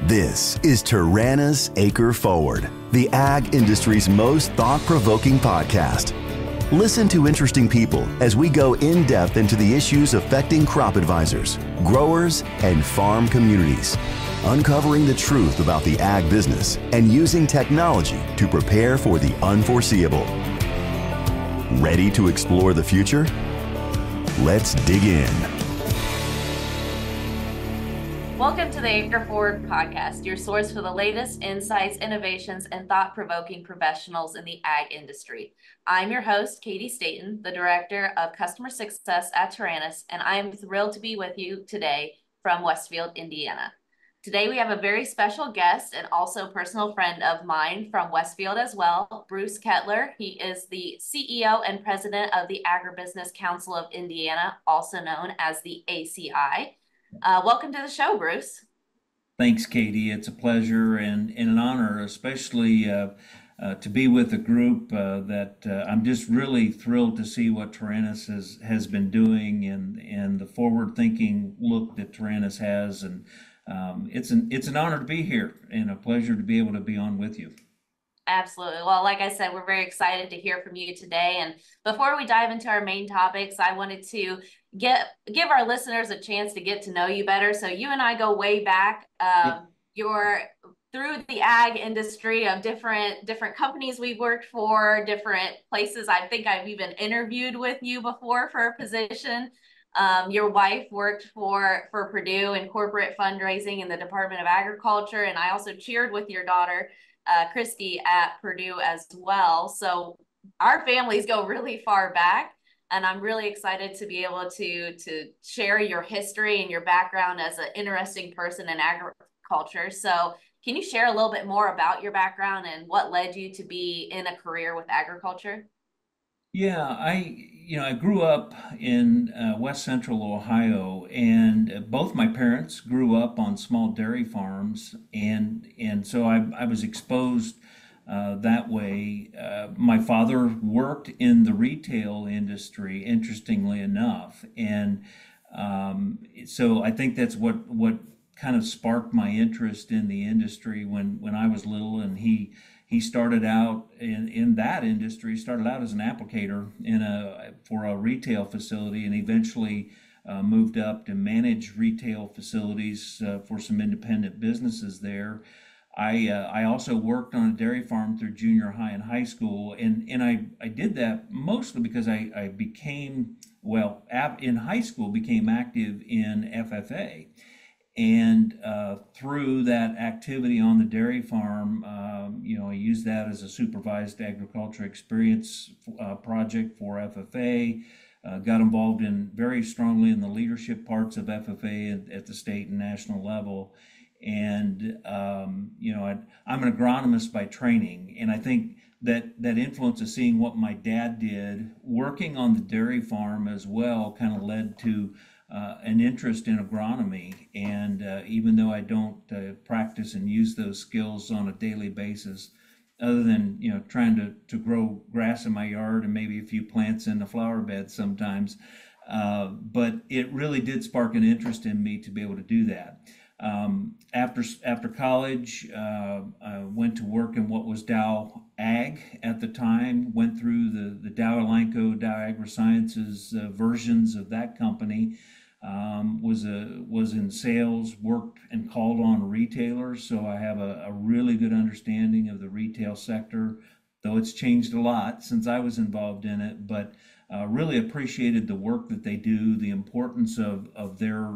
This is Taranis AcreForward, the ag industry's most thought-provoking podcast. Listen to interesting people as we go in-depth into the issues affecting crop advisors, growers, and farm communities, uncovering the truth about the ag business and using technology to prepare for the unforeseeable. Ready to explore the future? Let's dig in. Welcome to the AcreForward podcast, your source for the latest insights, innovations, and thought-provoking professionals in the ag industry. I'm your host, Katie Staton, the Director of Customer Success at Taranis, and I am thrilled to be with you today from Westfield, Indiana. Today we have a very special guest and also personal friend of mine from Westfield as well, Bruce Kettler. He is the CEO and President of the Agribusiness Council of Indiana, also known as the ACI. Welcome to the show, Bruce. Thanks, Katie. It's a pleasure and an honor, especially to be with a group that I'm just really thrilled to see what Taranis has been doing and the forward-thinking look that Taranis has. And it's an honor to be here and a pleasure to be able to be on with you. Absolutely. Well, like I said, we're very excited to hear from you today. And before we dive into our main topics, I wanted to give our listeners a chance to get to know you better. So you and I go way back. You're through the ag industry of different companies we've worked for, different places. I think I've even interviewed with you before for a position. Your wife worked for Purdue in corporate fundraising in the Department of Agriculture. And I also cheered with your daughter, Christy, at Purdue as well. So our families go really far back, and I'm really excited to be able to share your history and your background as an interesting person in agriculture. So can you share a little bit more about your background and what led you to be in a career with agriculture? Yeah, I grew up in West Central Ohio, and both my parents grew up on small dairy farms, and so I was exposed that way. My father worked in the retail industry, interestingly enough, and so I think that's what kind of sparked my interest in the industry when I was little, and he started out in that industry, started out as an applicator for a retail facility, and eventually moved up to manage retail facilities for some independent businesses there. I also worked on a dairy farm through junior high and high school, and I did that mostly because I became, in high school, became active in FFA. And through that activity on the dairy farm, I used that as a supervised agriculture experience project for FFA. Got involved very strongly in the leadership parts of FFA at the state and national level. And I'm an agronomist by training, and I think that influence of seeing what my dad did working on the dairy farm as well kind of led to an interest in agronomy. And even though I don't practice and use those skills on a daily basis, other than trying to grow grass in my yard and maybe a few plants in the flower bed sometimes, but it really did spark an interest in me to be able to do that. After college, I went to work in what was Dow Ag at the time, went through the Dow Elanco, Dow AgriSciences versions of that company, was in sales, worked and called on retailers, so I have a really good understanding of the retail sector, though it's changed a lot since I was involved in it, but really appreciated the work that they do, the importance of their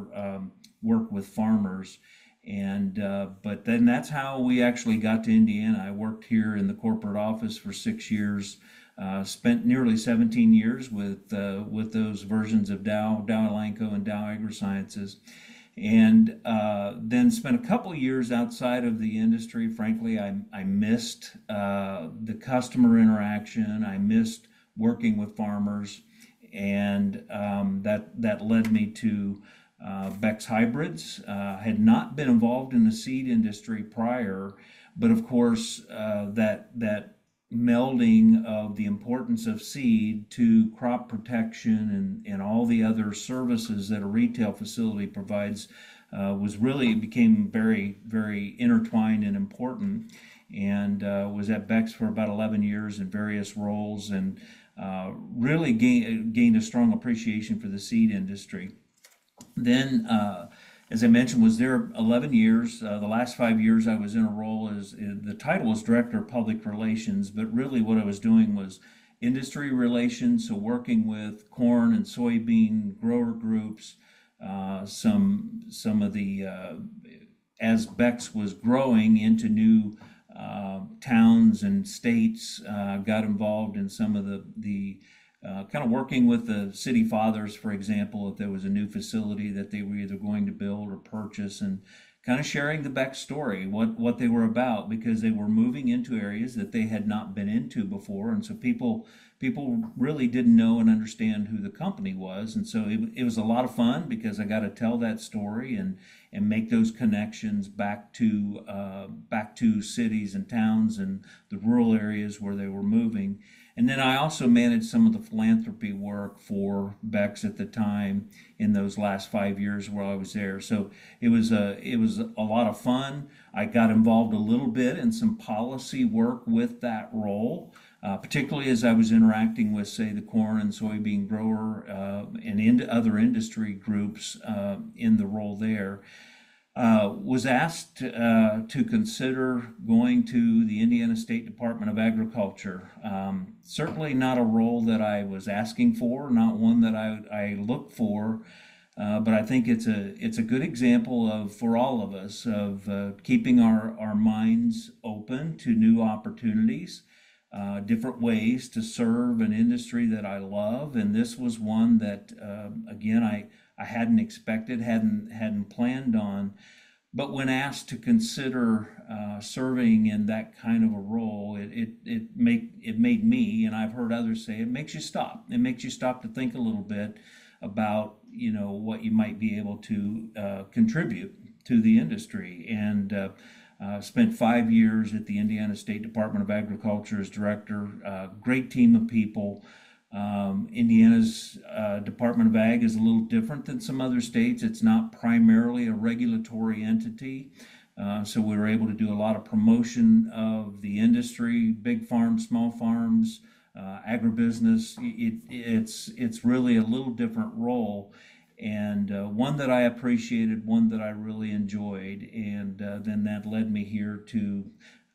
work with farmers. And but then that's how we actually got to Indiana. I worked here in the corporate office for 6 years, spent nearly 17 years with those versions of Dow Elanco and Dow AgriSciences, and then spent a couple years outside of the industry. Frankly, I missed the customer interaction. I missed working with farmers, and that led me to Beck's Hybrids. Had not been involved in the seed industry prior, but of course that melding of the importance of seed to crop protection and all the other services that a retail facility provides became very, very intertwined and important, and was at Beck's for about 11 years in various roles, and really gained a strong appreciation for the seed industry. Then, as I mentioned, was there 11 years. The last 5 years I was in a role as the title was Director of Public Relations, but really what I was doing was industry relations, so working with corn and soybean grower groups, some of the as Beck's was growing into new towns and states, got involved in some of the kind of working with the city fathers, for example, if there was a new facility that they were either going to build or purchase, and kind of sharing the Beck story, what they were about, because they were moving into areas that they had not been into before, and so people really didn't know and understand who the company was, and so it was a lot of fun because I got to tell that story and make those connections back to cities and towns and the rural areas where they were moving. And then I also managed some of the philanthropy work for Beck's at the time in those last 5 years while I was there. So it was a lot of fun. I got involved a little bit in some policy work with that role, particularly as I was interacting with, say, the corn and soybean grower and other industry groups in the role there. Was asked to consider going to the Indiana State Department of Agriculture. Certainly not a role that I was asking for, not one that I looked for, but I think it's a good example for all of us of keeping our minds open to new opportunities, different ways to serve an industry that I love, and this was one that again I hadn't expected, hadn't planned on, but when asked to consider serving in that kind of a role, it made me, and I've heard others say, it makes you stop. It makes you stop to think a little bit about what you might be able to contribute to the industry. And spent 5 years at the Indiana State Department of Agriculture as director. Great team of people. Indiana's Department of Ag is a little different than some other states. It's not primarily a regulatory entity. So we were able to do a lot of promotion of the industry, big farms, small farms, agribusiness. It's really a little different role, and one that I appreciated, one that I really enjoyed. And then that led me here to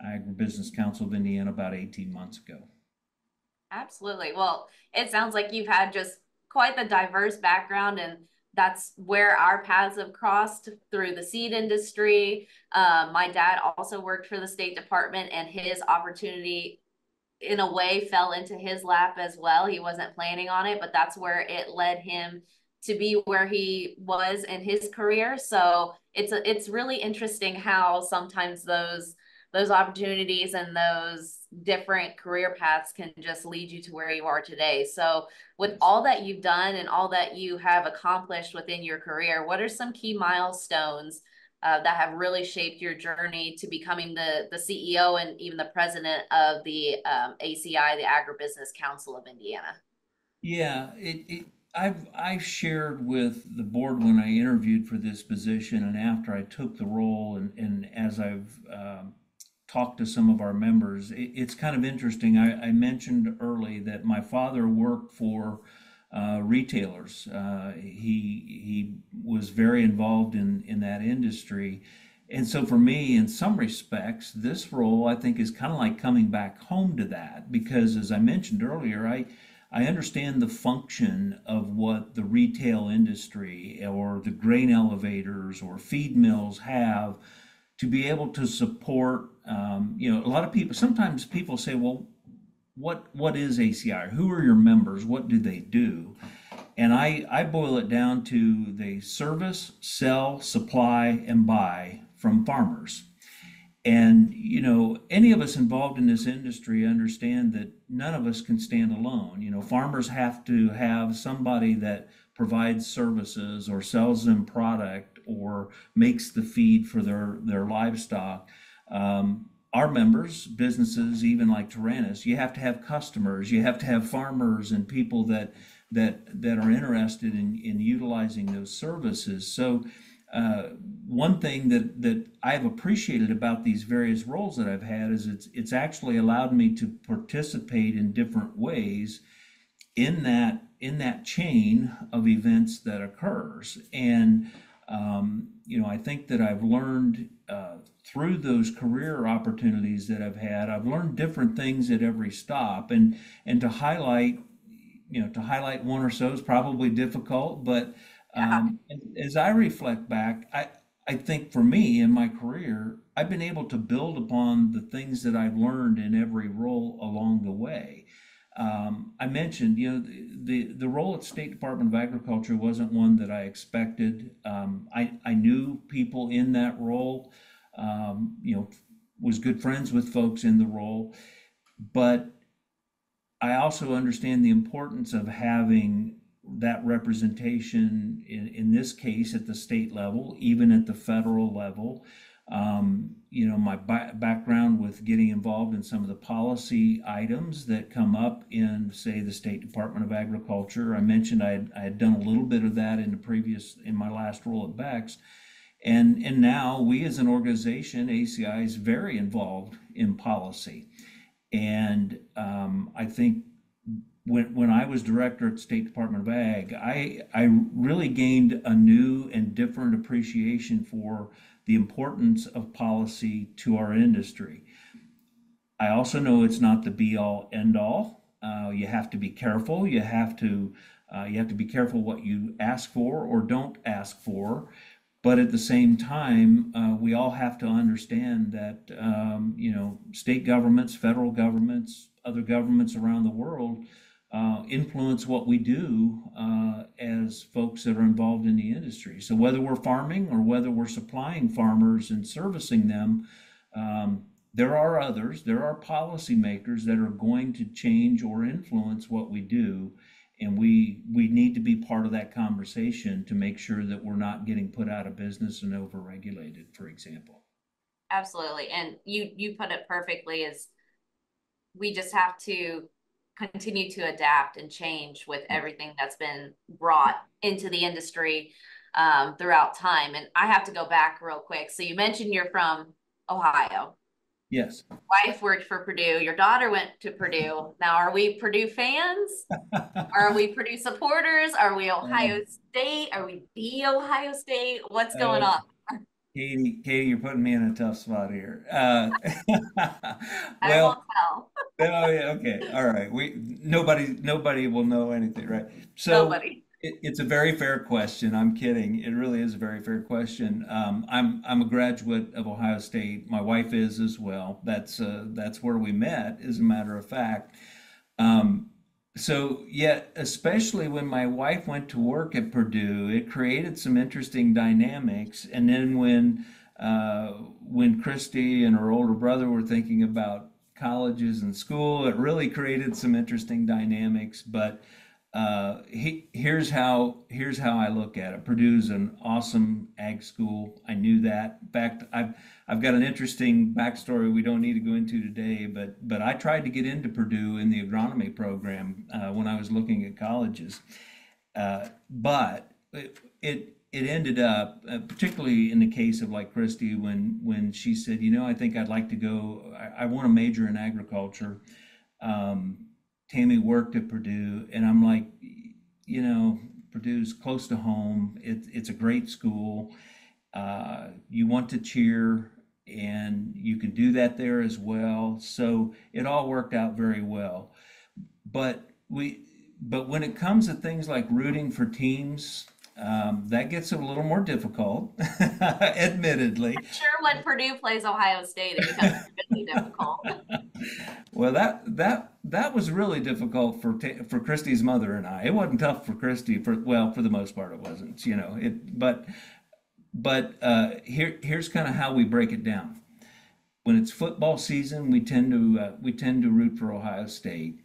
Agribusiness Council of Indiana about 18 months ago. Absolutely. Well, it sounds like you've had just quite the diverse background, and that's where our paths have crossed through the seed industry. My dad also worked for the State Department, and his opportunity in a way fell into his lap as well. He wasn't planning on it, but that's where it led him to be where he was in his career. So it's really interesting how sometimes those opportunities and those different career paths can just lead you to where you are today. So with all that you've done and all that you have accomplished within your career, what are some key milestones that have really shaped your journey to becoming the CEO and even the president of the ACI, the Agribusiness Council of Indiana? Yeah, I've shared with the board when I interviewed for this position and after I took the role, and as I've talked to some of our members, it's kind of interesting. I mentioned early that my father worked for retailers. He was very involved in that industry. And so for me, in some respects, this role I think is kind of like coming back home to that, because as I mentioned earlier, I understand the function of what the retail industry or the grain elevators or feed mills have to be able to support. A lot of people, sometimes people say, well, what is ACI? Who are your members? What do they do? And I boil it down to they service, sell, supply, and buy from farmers. And, any of us involved in this industry understand that none of us can stand alone. Farmers have to have somebody that provides services or sells them product or makes the feed for their livestock. Our members, businesses, even like Taranis, you have to have customers, you have to have farmers and people that are interested in utilizing those services. So one thing that I've appreciated about these various roles that I've had is it's actually allowed me to participate in different ways in that chain of events that occurs. And I think that I've learned through those career opportunities that I've learned different things at every stop, and to highlight one or so is probably difficult, but Yeah. as I reflect back, I think for me in my career, I've been able to build upon the things that I've learned in every role along the way. I mentioned, the role at State Department of Agriculture wasn't one that I expected. I knew people in that role, was good friends with folks in the role, but I also understand the importance of having that representation in this case at the state level, even at the federal level. My background with getting involved in some of the policy items that come up in, say, the State Department of Agriculture. I mentioned I had done a little bit of that in my last role at Bex. And now we as an organization, ACI, is very involved in policy. And I think when I was director at the State Department of Ag, I really gained a new and different appreciation for the importance of policy to our industry. I also know it's not the be all end all. You have to be careful. You have to be careful what you ask for or don't ask for. But at the same time, we all have to understand that state governments, federal governments, other governments around the world influence what we do as folks that are involved in the industry. So whether we're farming or whether we're supplying farmers and servicing them, there are policymakers that are going to change or influence what we do. And we need to be part of that conversation to make sure that we're not getting put out of business and overregulated, for example. Absolutely. And you put it perfectly, is we just have to continue to adapt and change with everything that's been brought into the industry throughout time. And I have to go back real quick. So you mentioned you're from Ohio. Yes. Wife worked for Purdue. Your daughter went to Purdue. Now, are we Purdue fans? Are we Purdue supporters? Are we Ohio State? Are we the Ohio State? What's going on? Katie, you're putting me in a tough spot here. I won't tell. Oh yeah, okay, all right. Nobody will know anything, right? So Nobody. it's a very fair question. I'm kidding. It really is a very fair question. I'm a graduate of Ohio State. My wife is as well. That's where we met, as a matter of fact. So yeah, especially when my wife went to work at Purdue, it created some interesting dynamics. And then when Christy and her older brother were thinking about colleges and school, it really created some interesting dynamics. But here's how I look at it. Purdue's an awesome ag school. I knew that. In fact, I've got an interesting backstory we don't need to go into today, but I tried to get into Purdue in the agronomy program when I was looking at colleges. But it ended up, particularly in the case of like Christy, when she said, I think I'd like to go, I want to major in agriculture. Tammy worked at Purdue, and I'm like, Purdue's close to home. It's a great school. You want to cheer, and you can do that there as well. So it all worked out very well. But when it comes to things like rooting for teams, that gets a little more difficult, admittedly. I'm sure when Purdue plays Ohio State, it becomes really difficult. Well, that was really difficult for Christy's mother and I. It wasn't tough for Christy, for the most part it wasn't, but here's kind of how we break it down. When it's football season, we tend to root for Ohio State.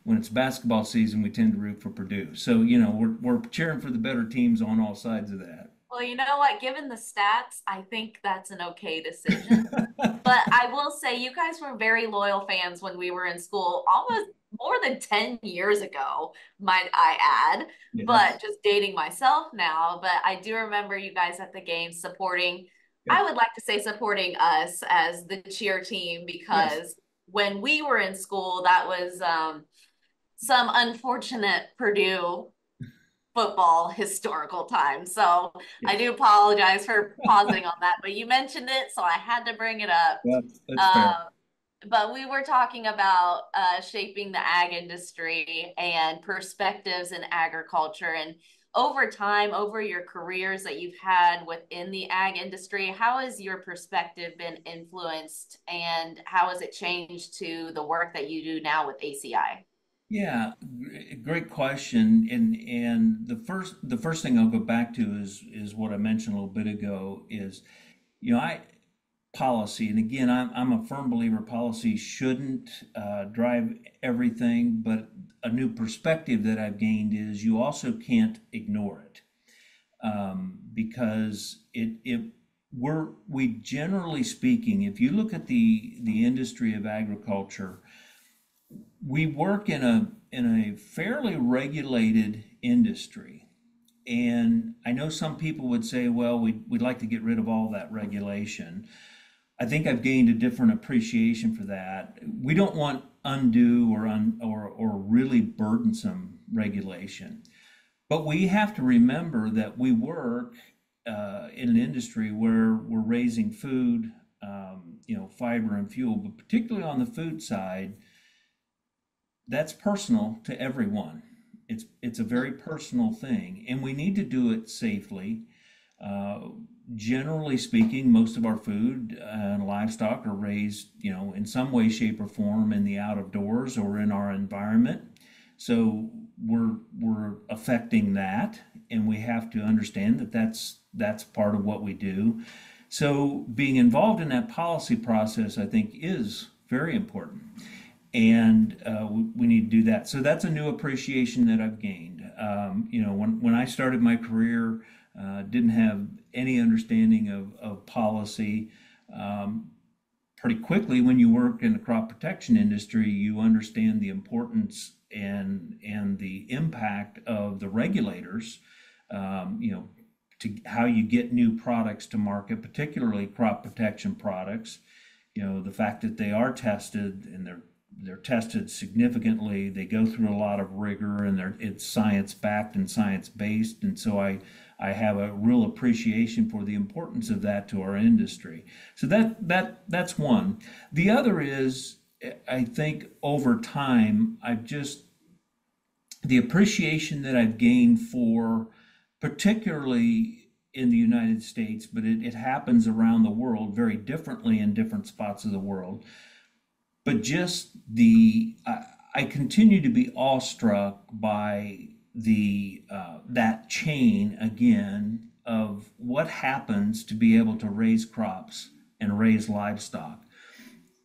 When it's basketball season, we tend to root for Purdue. So, we're cheering for the better teams on all sides of that. Well, you know what? Given the stats, I think that's an okay decision. But I will say you guys were very loyal fans when we were in school, almost more than 10 years ago, might I add, Yes. but just dating myself now. But I do remember you guys at the games supporting, I Yep. would like to say supporting us as the cheer team, Yes. because when we were in school, that was some unfortunate Purdue football historical time. So I Yes. do apologize for pausing on that, but you mentioned it, so I had to bring it up. That's fair. Um, but we were talking about shaping the ag industry and perspectives in agriculture. And over time, over your careers that you've had within the ag industry, how has your perspective been influenced and how has it changed to the work that you do now with ACI? Yeah, great question. And the first thing I'll go back to is what I mentioned a little bit ago is, I policy, and again, I'm a firm believer policy shouldn't drive everything, but a new perspective that I've gained is you also can't ignore it, because we generally speaking, if you look at the industry of agriculture, we work in a fairly regulated industry. And I know some people would say, well, we'd like to get rid of all that regulation. I think I've gained a different appreciation for that. We don't want undue or really burdensome regulation. But we have to remember that we work in an industry where we're raising food, fiber and fuel, but particularly on the food side, that's personal to everyone. It's a very personal thing, and we need to do it safely. Uh, Generally speaking, most of our food and livestock are raised, in some way, shape, or form in the out of doors or in our environment. So we're affecting that, and we have to understand that that's part of what we do. So being involved in that policy process, I think, is very important, and we need to do that. So that's a new appreciation that I've gained. When I started my career, didn't have any understanding of policy. Pretty quickly, when you work in the crop protection industry, you understand the importance and the impact of the regulators. To how you get new products to market, particularly crop protection products. The fact that they are tested and they're tested significantly. They go through a lot of rigor, and it's science backed and science based. And so I have a real appreciation for the importance of that to our industry. So that's one. The other is, I think over time, the appreciation that I've gained for, particularly in the United States, but it happens around the world very differently in different spots of the world. But just I continue to be awestruck by that chain again of what happens to be able to raise crops and raise livestock.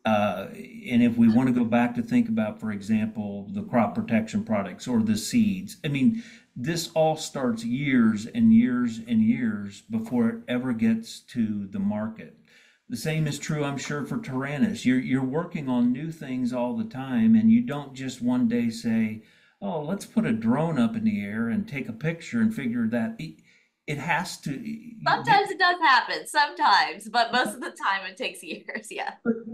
And if we want to go back to think about, for example, the crop protection products or the seeds, I mean, this all starts years and years and years before it ever gets to the market. The same is true, I'm sure, for Taranis. You're working on new things all the time, and you don't just one day say, "Oh, let's put a drone up in the air and take a picture and figure that." It has to. Sometimes it does happen, sometimes, but most of the time it takes years. Yeah. But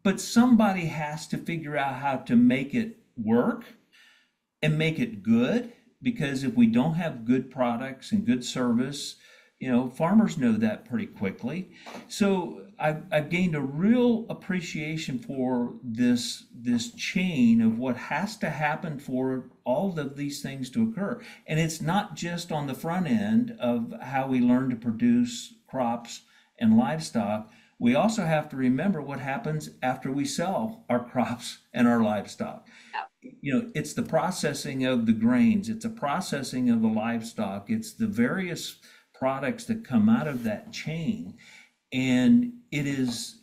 But somebody has to figure out how to make it work and make it good. Because if we don't have good products and good service, farmers know that pretty quickly. So I've gained a real appreciation for this chain of what has to happen for all of these things to occur. And it's not just on the front end of how we learn to produce crops and livestock. We also have to remember what happens after we sell our crops and our livestock. It's the processing of the grains, it's a processing of the livestock, it's the various products that come out of that chain. And it's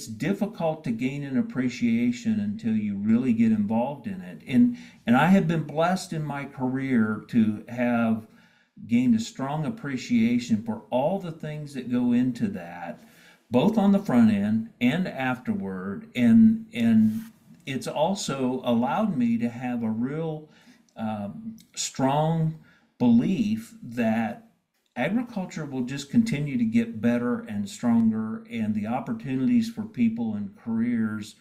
difficult to gain an appreciation until you really get involved in it. And I have been blessed in my career to have gained a strong appreciation for all the things that go into that, both on the front end and afterward. And it's also allowed me to have a real strong belief that agriculture will just continue to get better and stronger, and the opportunities for people and careers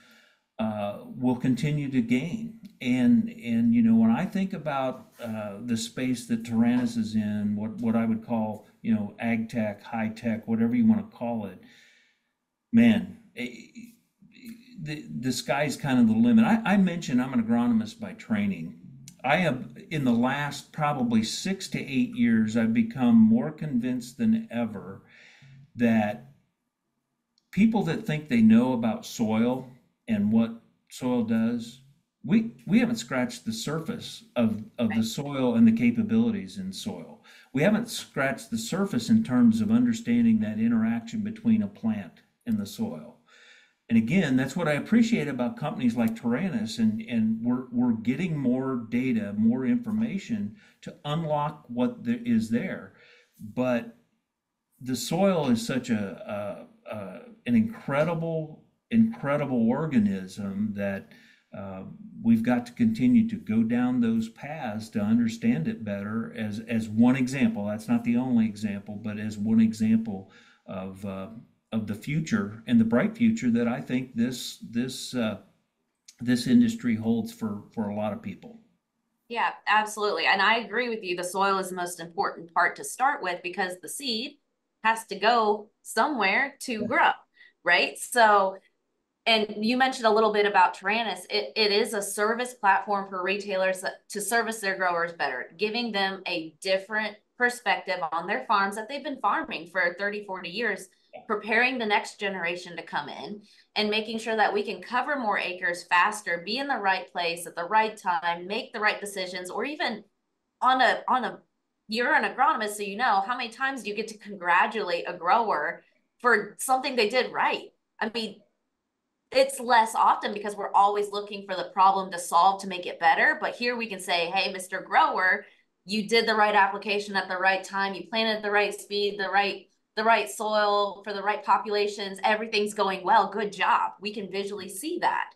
will continue to gain. And you know, when I think about the space that Taranis is in, what I would call, you know, ag tech, high tech, whatever you want to call it, man, the sky's kind of the limit. I mentioned I'm an agronomist by training. I have, in the last probably 6 to 8 years, I've become more convinced than ever that people that think they know about soil and what soil does, we haven't scratched the surface of the soil and the capabilities in soil. We haven't scratched the surface in terms of understanding that interaction between a plant and the soil. And again, that's what I appreciate about companies like Taranis, and we're getting more data, more information to unlock what there is there. But the soil is such an incredible organism that we've got to continue to go down those paths to understand it better. As one example, that's not the only example, but as one example of the future and the bright future that I think this industry holds for a lot of people. Yeah, absolutely. And I agree with you. The soil is the most important part to start with because the seed has to go somewhere to grow, right? So, and you mentioned a little bit about Taranis. It is a service platform for retailers to service their growers better, giving them a different perspective on their farms that they've been farming for 30, 40 years, preparing the next generation to come in and making sure that we can cover more acres faster, be in the right place at the right time, make the right decisions, or even you're an agronomist, so you know how many times do you get to congratulate a grower for something they did right. I mean, it's less often because we're always looking for the problem to solve to make it better. But here we can say, hey, Mr. Grower, you did the right application at the right time. You planted at the right speed, the right soil for the right populations. Everything's going well. Good job. We can visually see that.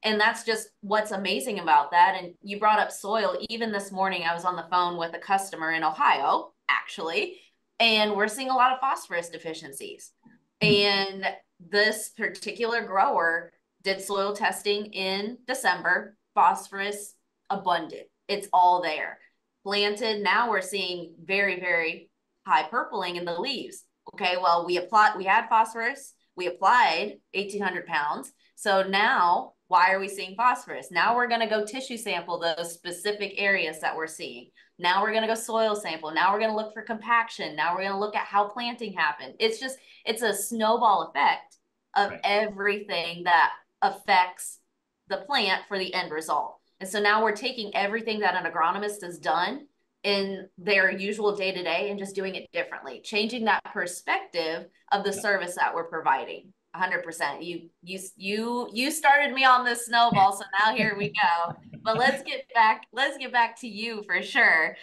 And that's just what's amazing about that. And you brought up soil. Even this morning, I was on the phone with a customer in Ohio, actually, and we're seeing a lot of phosphorus deficiencies. And this particular grower did soil testing in December, phosphorus abundant. It's all there. Planted, now we're seeing very, very high purpling in the leaves. Okay, well, we had phosphorus, we applied 1,800 pounds. So now, why are we seeing phosphorus? Now we're gonna go tissue sample those specific areas that we're seeing. Now we're gonna go soil sample. Now we're gonna look for compaction. Now we're gonna look at how planting happened. It's a snowball effect of everything that affects the plant for the end result. And so now we're taking everything that an agronomist has done in their usual day-to-day and just doing it differently, changing that perspective of the service that we're providing. 100%. You started me on this snowball, so now here we go. But let's get back to you for sure.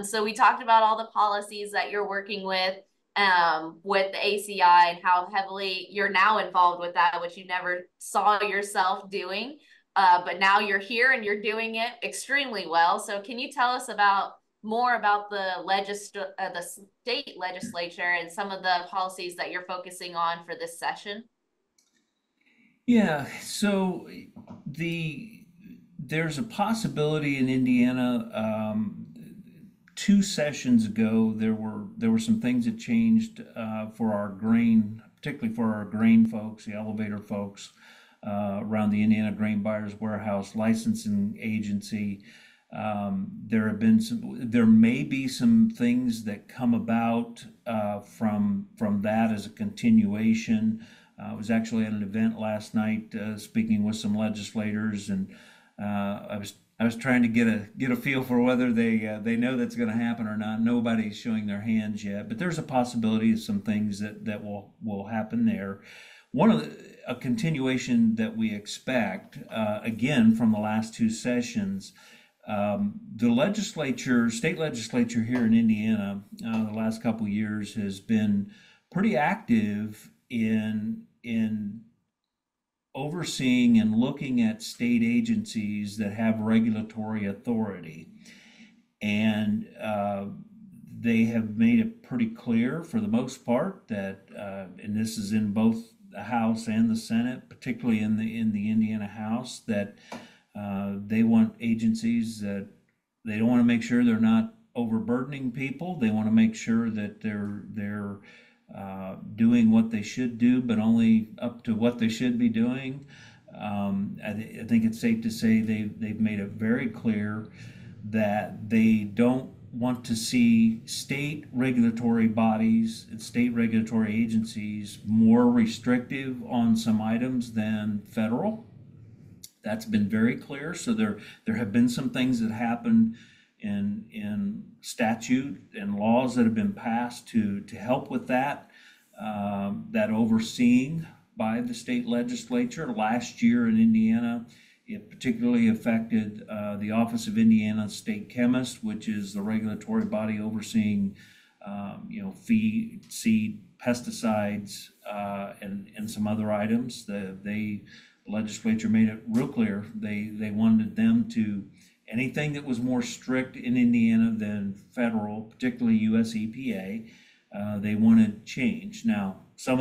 So we talked about all the policies that you're working with the ACI and how heavily you're now involved with that, which you never saw yourself doing. But now you're here and you're doing it extremely well. So can you tell us more about the state legislature and some of the policies that you're focusing on for this session? Yeah, so there's a possibility in Indiana. 2 sessions ago, there were some things that changed for our grain, particularly for our grain folks, the elevator folks around the Indiana Grain Buyers Warehouse Licensing Agency. There may be some things that come about from that as a continuation. I was actually at an event last night speaking with some legislators, and I was trying to get a feel for whether they know that's going to happen or not. Nobody's showing their hands yet, but there's a possibility of some things that will happen there. A continuation that we expect again from the last 2 sessions. The state legislature here in Indiana, the last couple of years has been pretty active in overseeing and looking at state agencies that have regulatory authority. And they have made it pretty clear for the most part that, and this is in both the House and the Senate, particularly in the Indiana House, that they want agencies that they don't want to make sure they're not overburdening people. They want to make sure that they're doing what they should do, but only up to what they should be doing. I think it's safe to say they've made it very clear that they don't want to see state regulatory bodies and state regulatory agencies more restrictive on some items than federal. That's been very clear. So there have been some things that happened in statute and laws that have been passed to help with that, that overseeing by the state legislature. Last year in Indiana, it particularly affected the Office of Indiana State Chemist, which is the regulatory body overseeing, feed, seed, pesticides, and some other items. The legislature made it real clear they wanted them to, anything that was more strict in Indiana than federal, particularly US EPA, they wanted change. Now, some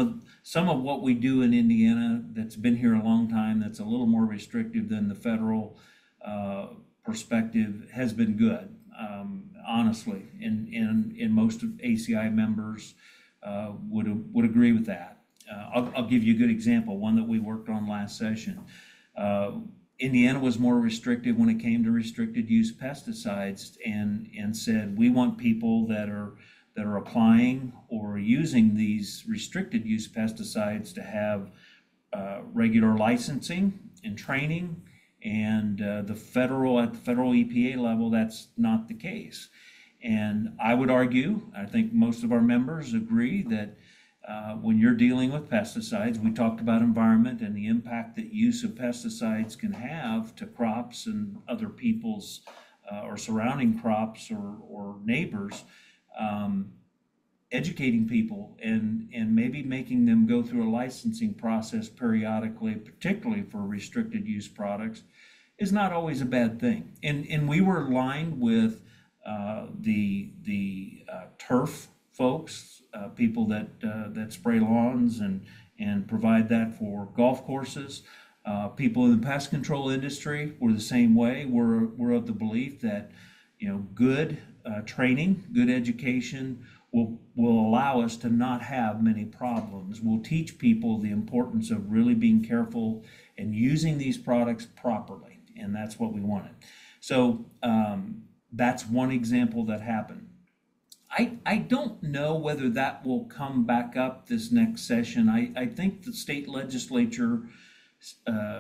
of what we do in Indiana that's been here a long time, that's a little more restrictive than the federal perspective, has been good, honestly, and most of ACI members would agree with that. I'll give you a good example, one that we worked on last session. Indiana was more restrictive when it came to restricted use pesticides, and said we want people that are applying or using these restricted use pesticides to have regular licensing and training, and at the federal EPA level, that's not the case. And I would argue, I think most of our members agree, that when you're dealing with pesticides, we talked about environment and the impact that use of pesticides can have to crops and other people's or surrounding crops or neighbors. Educating people and maybe making them go through a licensing process periodically, particularly for restricted use products, is not always a bad thing. And we were aligned with the turf folks, people that spray lawns and provide that for golf courses. People in the pest control industry were the same way. We're of the belief that good training, good education will allow us to not have many problems. We'll teach people the importance of really being careful and using these products properly, and that's what we wanted. So that's one example that happened. I don't know whether that will come back up this next session. I think the state legislature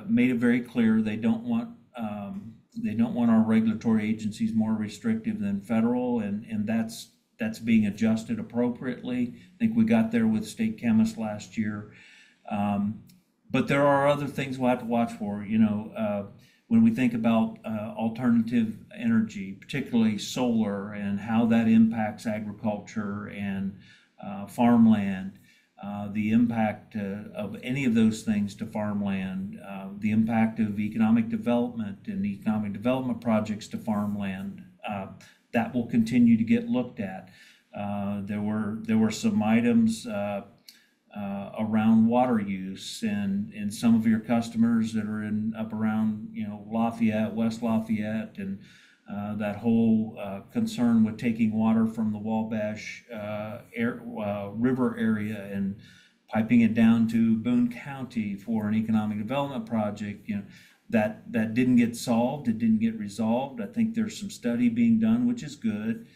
made it very clear they don't want our regulatory agencies more restrictive than federal, and that's being adjusted appropriately. I think we got there with state chemists last year. But there are other things we'll have to watch for. When we think about alternative energy, particularly solar, and how that impacts agriculture and farmland, the impact of any of those things to farmland, the impact of economic development and economic development projects to farmland, that will continue to get looked at. There were some items around water use, and some of your customers that are up around Lafayette, West Lafayette, and that whole concern with taking water from the Wabash River area and piping it down to Boone County for an economic development project. That didn't get solved. It didn't get resolved. I think there's some study being done, which is good.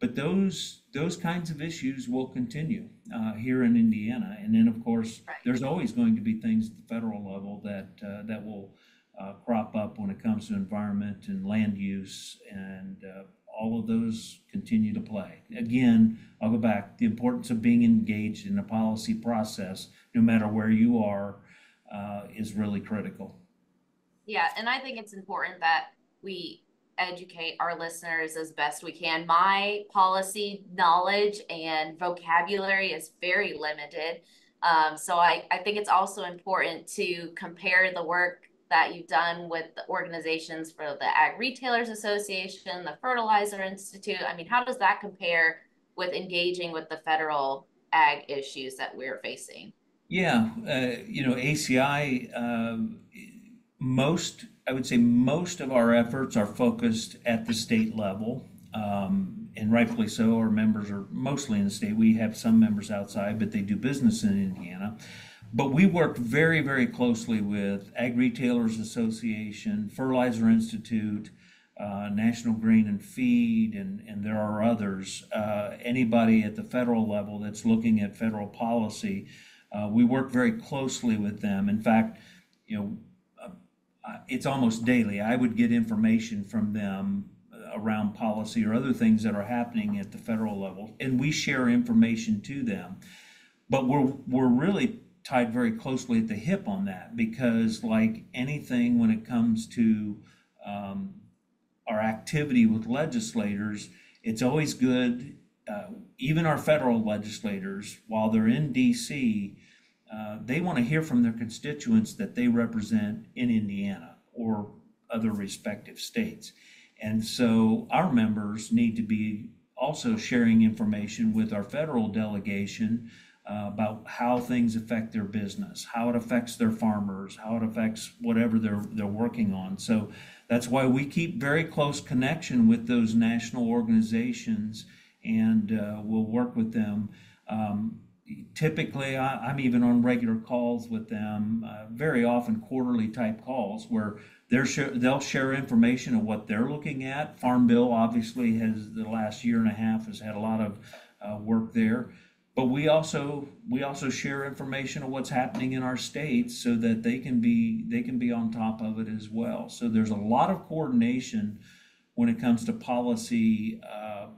But those kinds of issues will continue here in Indiana. And then, of course, there's always going to be things at the federal level that will crop up when it comes to environment and land use, and all of those continue to play. Again, I'll go back. The importance of being engaged in a policy process, no matter where you are, is really critical. Yeah, and I think it's important that we educate our listeners as best we can. My policy knowledge and vocabulary is very limited. So I think it's also important to compare the work that you've done with the organizations for the Ag Retailers Association, the Fertilizer Institute. I mean, how does that compare with engaging with the federal ag issues that we're facing? Yeah, ACI, I would say most of our efforts are focused at the state level, and rightfully so. Our members are mostly in the state. We have some members outside, but they do business in Indiana. But we work very, very closely with Ag Retailers Association, Fertilizer Institute, National Grain and Feed, and there are others. Anybody at the federal level that's looking at federal policy, we work very closely with them. In fact, it's almost daily. I would get information from them around policy or other things that are happening at the federal level, and we share information to them. But we're really tied very closely at the hip on that, because like anything, when it comes to our activity with legislators, it's always good. Even our federal legislators, while they're in DC, they want to hear from their constituents that they represent in Indiana or other respective states. And so our members need to be also sharing information with our federal delegation about how things affect their business, how it affects their farmers, how it affects whatever they're working on. So that's why we keep very close connection with those national organizations, and we'll work with them. Typically, I'm even on regular calls with them, very often quarterly type calls, where they'll share information of what they're looking at. Farm Bill obviously has, the last year and a half, has had a lot of work there. But we also share information of what's happening in our states so that they can be on top of it as well. So there's a lot of coordination when it comes to policy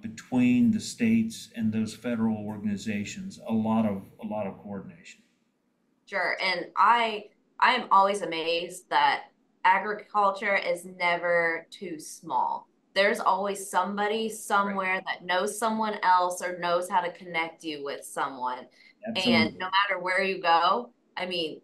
between the states and those federal organizations. A lot of coordination. Sure, and I am always amazed that agriculture is never too small. There's always somebody somewhere that knows someone else or knows how to connect you with someone. Absolutely. And no matter where you go, I mean,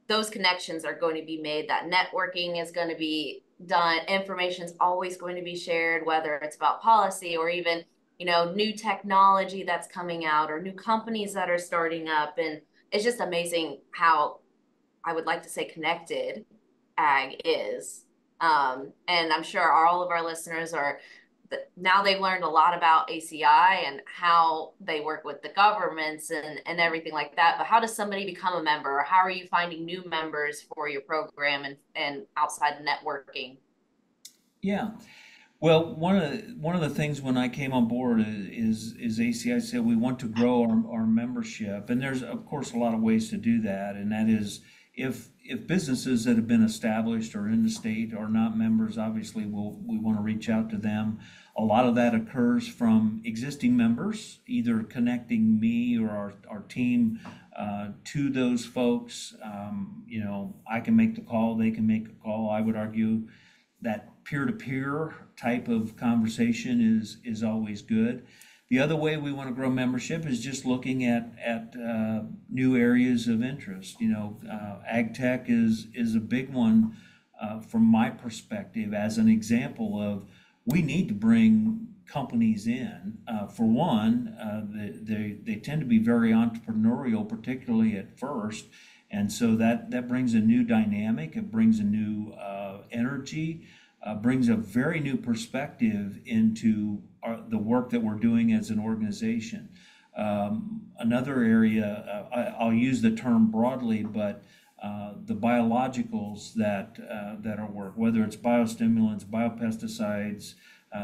those connections are going to be made. That networking is going to be done. Information is always going to be shared, whether it's about policy or even, new technology that's coming out or new companies that are starting up. And it's just amazing how, I would like to say, connected ag is. And I'm sure all of our listeners now they've learned a lot about ACI and how they work with the governments and everything like that. But how does somebody become a member? Or how are you finding new members for your program and outside networking? Yeah. Well, one of the things when I came on board is ACI said we want to grow our membership, and there's of course a lot of ways to do that, and that is if businesses that have been established or in the state are not members, obviously we want to reach out to them. A lot of that occurs from existing members, either connecting me or our team to those folks. I can make the call, they can make a call. I would argue that peer-to-peer type of conversation is always good. The other way we want to grow membership is just looking at new areas of interest. Ag tech is a big one from my perspective, as an example of we need to bring companies in. For one, they tend to be very entrepreneurial, particularly at first, and so that brings a new dynamic. It brings a new energy. Brings a very new perspective into the work that we're doing as an organization. Another area, I'll use the term broadly, but the biologicals that are work, whether it's biostimulants, biopesticides,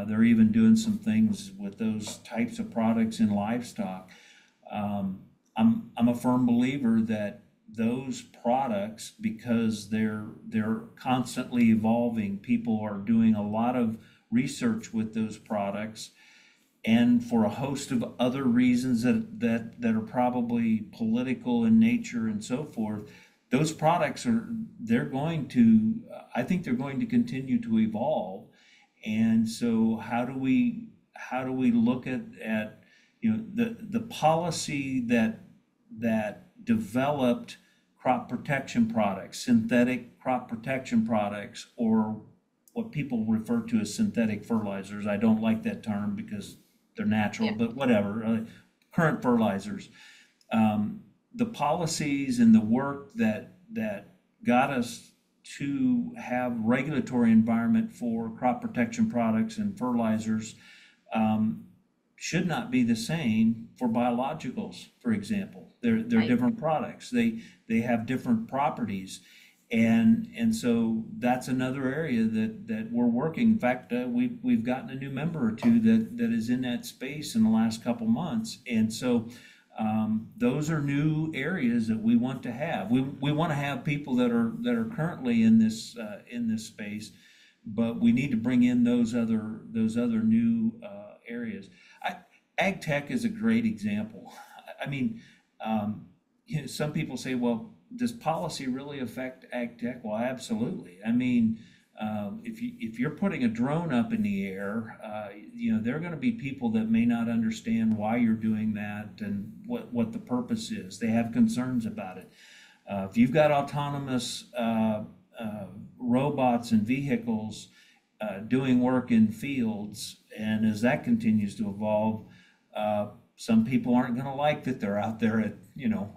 they're even doing some things with those types of products in livestock. I'm a firm believer that those products, because they're constantly evolving, people are doing a lot of research with those products, and for a host of other reasons that are probably political in nature and so forth, those products I think they're going to continue to evolve. And so how do we look at the policy that developed crop protection products, synthetic crop protection products, or what people refer to as synthetic fertilizers. I don't like that term because they're natural, but whatever, current fertilizers. The policies and the work that got us to have regulatory environment for crop protection products and fertilizers should not be the same for biologicals, for example. They're different products. They have different properties. And so that's another area that we're working. In fact, we've gotten a new member or two that is in that space in the last couple months. And so those are new areas that we want to have. We want to have people that are currently in this space, but we need to bring in those other new areas. Ag tech is a great example. I mean, some people say, well, does policy really affect ag tech? Well, absolutely. I mean, if you're putting a drone up in the air, there are going to be people that may not understand why you're doing that and what the purpose is. They have concerns about it. If you've got autonomous robots and vehicles doing work in fields, and as that continues to evolve, some people aren't going to like that they're out there at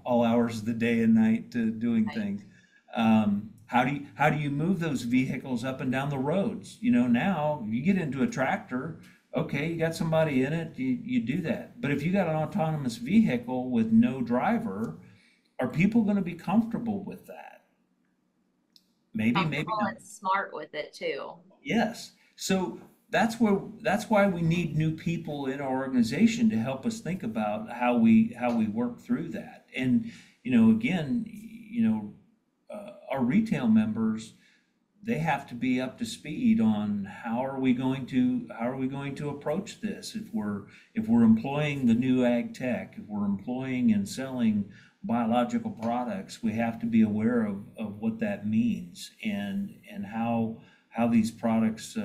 all hours of the day and night doing things. How do you move those vehicles up and down the roads? Now you get into a tractor, okay, you got somebody in it, you do that. But if you got an autonomous vehicle with no driver, are people going to be comfortable with that? Maybe not. And smart with it too. Yes. So that's why we need new people in our organization to help us think about how we work through that. And again, our retail members, they have to be up to speed on how are we going to approach this. If we're employing the new ag tech, if we're employing and selling biological products, we have to be aware of what that means and how these products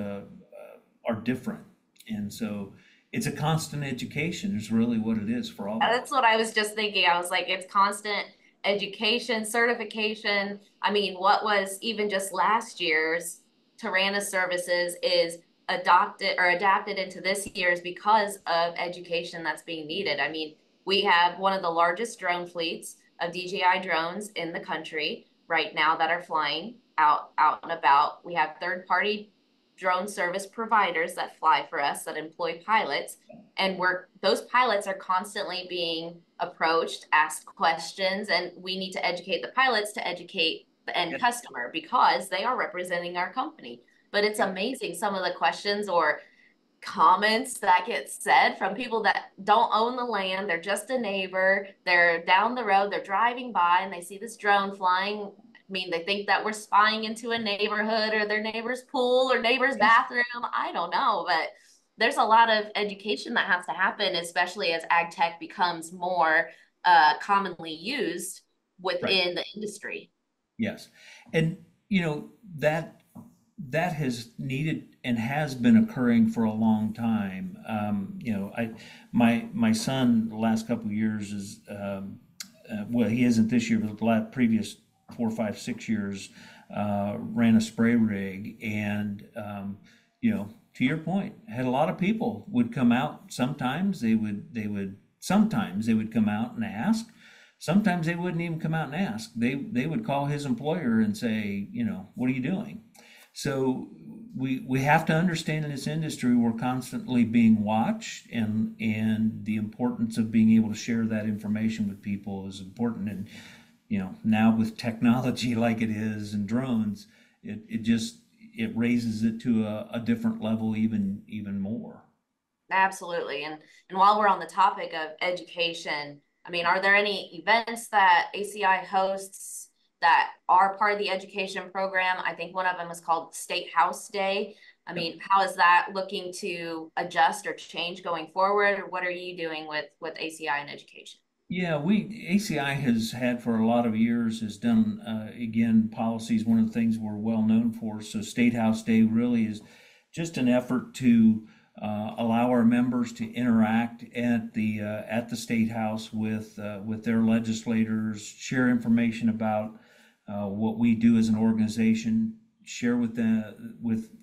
are different. And so it's a constant education is really what it is for all of us. That's what I was just thinking. I was like, it's constant education, certification. I mean, what was even just last year's Taranis services is adapted into this year's because of education that's being needed. I mean, we have one of the largest drone fleets of DJI drones in the country right now that are flying out and about. We have third-party drone service providers that fly for us, that employ pilots, and those pilots are constantly being approached, asked questions, and we need to educate the pilots to educate the end customer because they are representing our company. But it's amazing some of the questions or comments that get said from people that don't own the land. They're just a neighbor. They're down the road. They're driving by and they see this drone flying. I mean, they think that we're spying into a neighborhood or their neighbor's pool or neighbor's bathroom. I don't know, but there's a lot of education that has to happen, especially as ag tech becomes more commonly used within the industry. Yes. And, that has needed and has been occurring for a long time. My son the last couple of years is, well, he isn't this year, but the previous 4, 5, 6 years, ran a spray rig, and to your point, had a lot of people would come out. Sometimes they would come out and ask. Sometimes they wouldn't even come out and ask. They would call his employer and say, what are you doing? So we have to understand in this industry we're constantly being watched, and the importance of being able to share that information with people is important. And now with technology like it is and drones, it raises it to a different level even more. Absolutely. And while we're on the topic of education, I mean, are there any events that ACI hosts that are part of the education program? I think one of them is called State House Day. I mean, how is that looking to adjust or change going forward? Or what are you doing with ACI and education? Yeah, ACI has had for a lot of years has done, again, policies, one of the things we're well known for. So State House Day really is just an effort to allow our members to interact at the State House with their legislators, share information about what we do as an organization, share with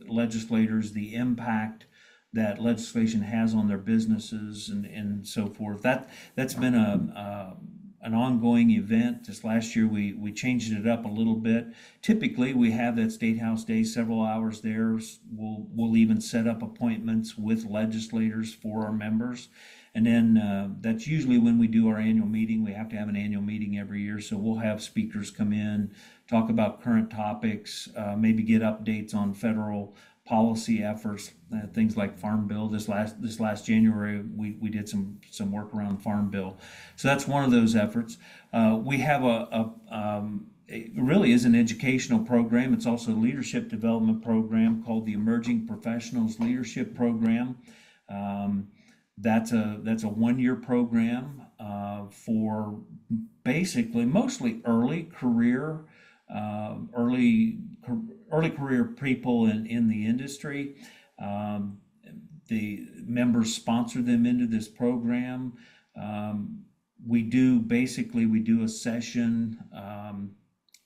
legislators the impact that legislation has on their businesses and so forth. That's been an ongoing event. This last year we changed it up a little bit. Typically we have that State House Day, several hours there. We'll even set up appointments with legislators for our members. And then that's usually when we do our annual meeting. We have to have an annual meeting every year, so we'll have speakers come in, talk about current topics, maybe get updates on federal policy efforts, things like Farm Bill. This last January, we did some work around Farm Bill. So that's one of those efforts. We have it really is an educational program. It's also a leadership development program called the Emerging Professionals Leadership Program. That's a 1-year program for basically mostly early career people in the industry. The members sponsor them into this program. We do a session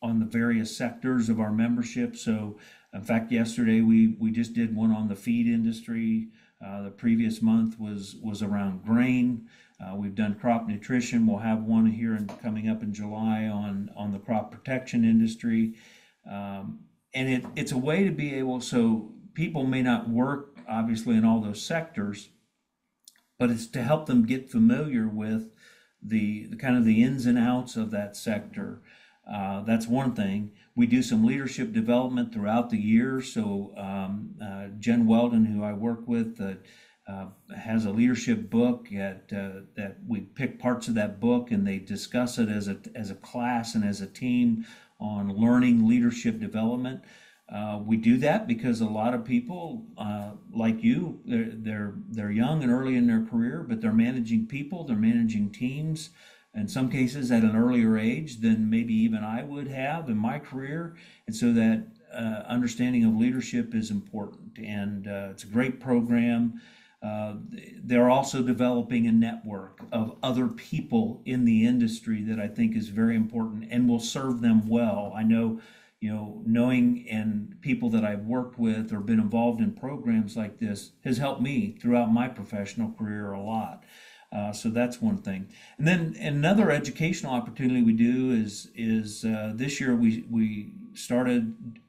on the various sectors of our membership. So in fact, yesterday we just did one on the feed industry. The previous month was around grain. We've done crop nutrition. We'll have one here coming up in July on the crop protection industry. And it's a way to be able, so people may not work obviously in all those sectors, but it's to help them get familiar with the kind of the ins and outs of that sector. That's one thing. We do some leadership development throughout the year. So Jen Weldon, who I work with, has a leadership book that we pick parts of that book and they discuss it as a class and as a team on learning leadership development. We do that because a lot of people like you, they're young and early in their career, but they're managing people, they're managing teams, in some cases at an earlier age than maybe even I would have in my career. And so that understanding of leadership is important, and it's a great program. They're also developing a network of other people in the industry that I think is very important and will serve them well. I know, knowing and people that I've worked with or been involved in programs like this has helped me throughout my professional career a lot. So that's one thing. And then another educational opportunity we do is this year we started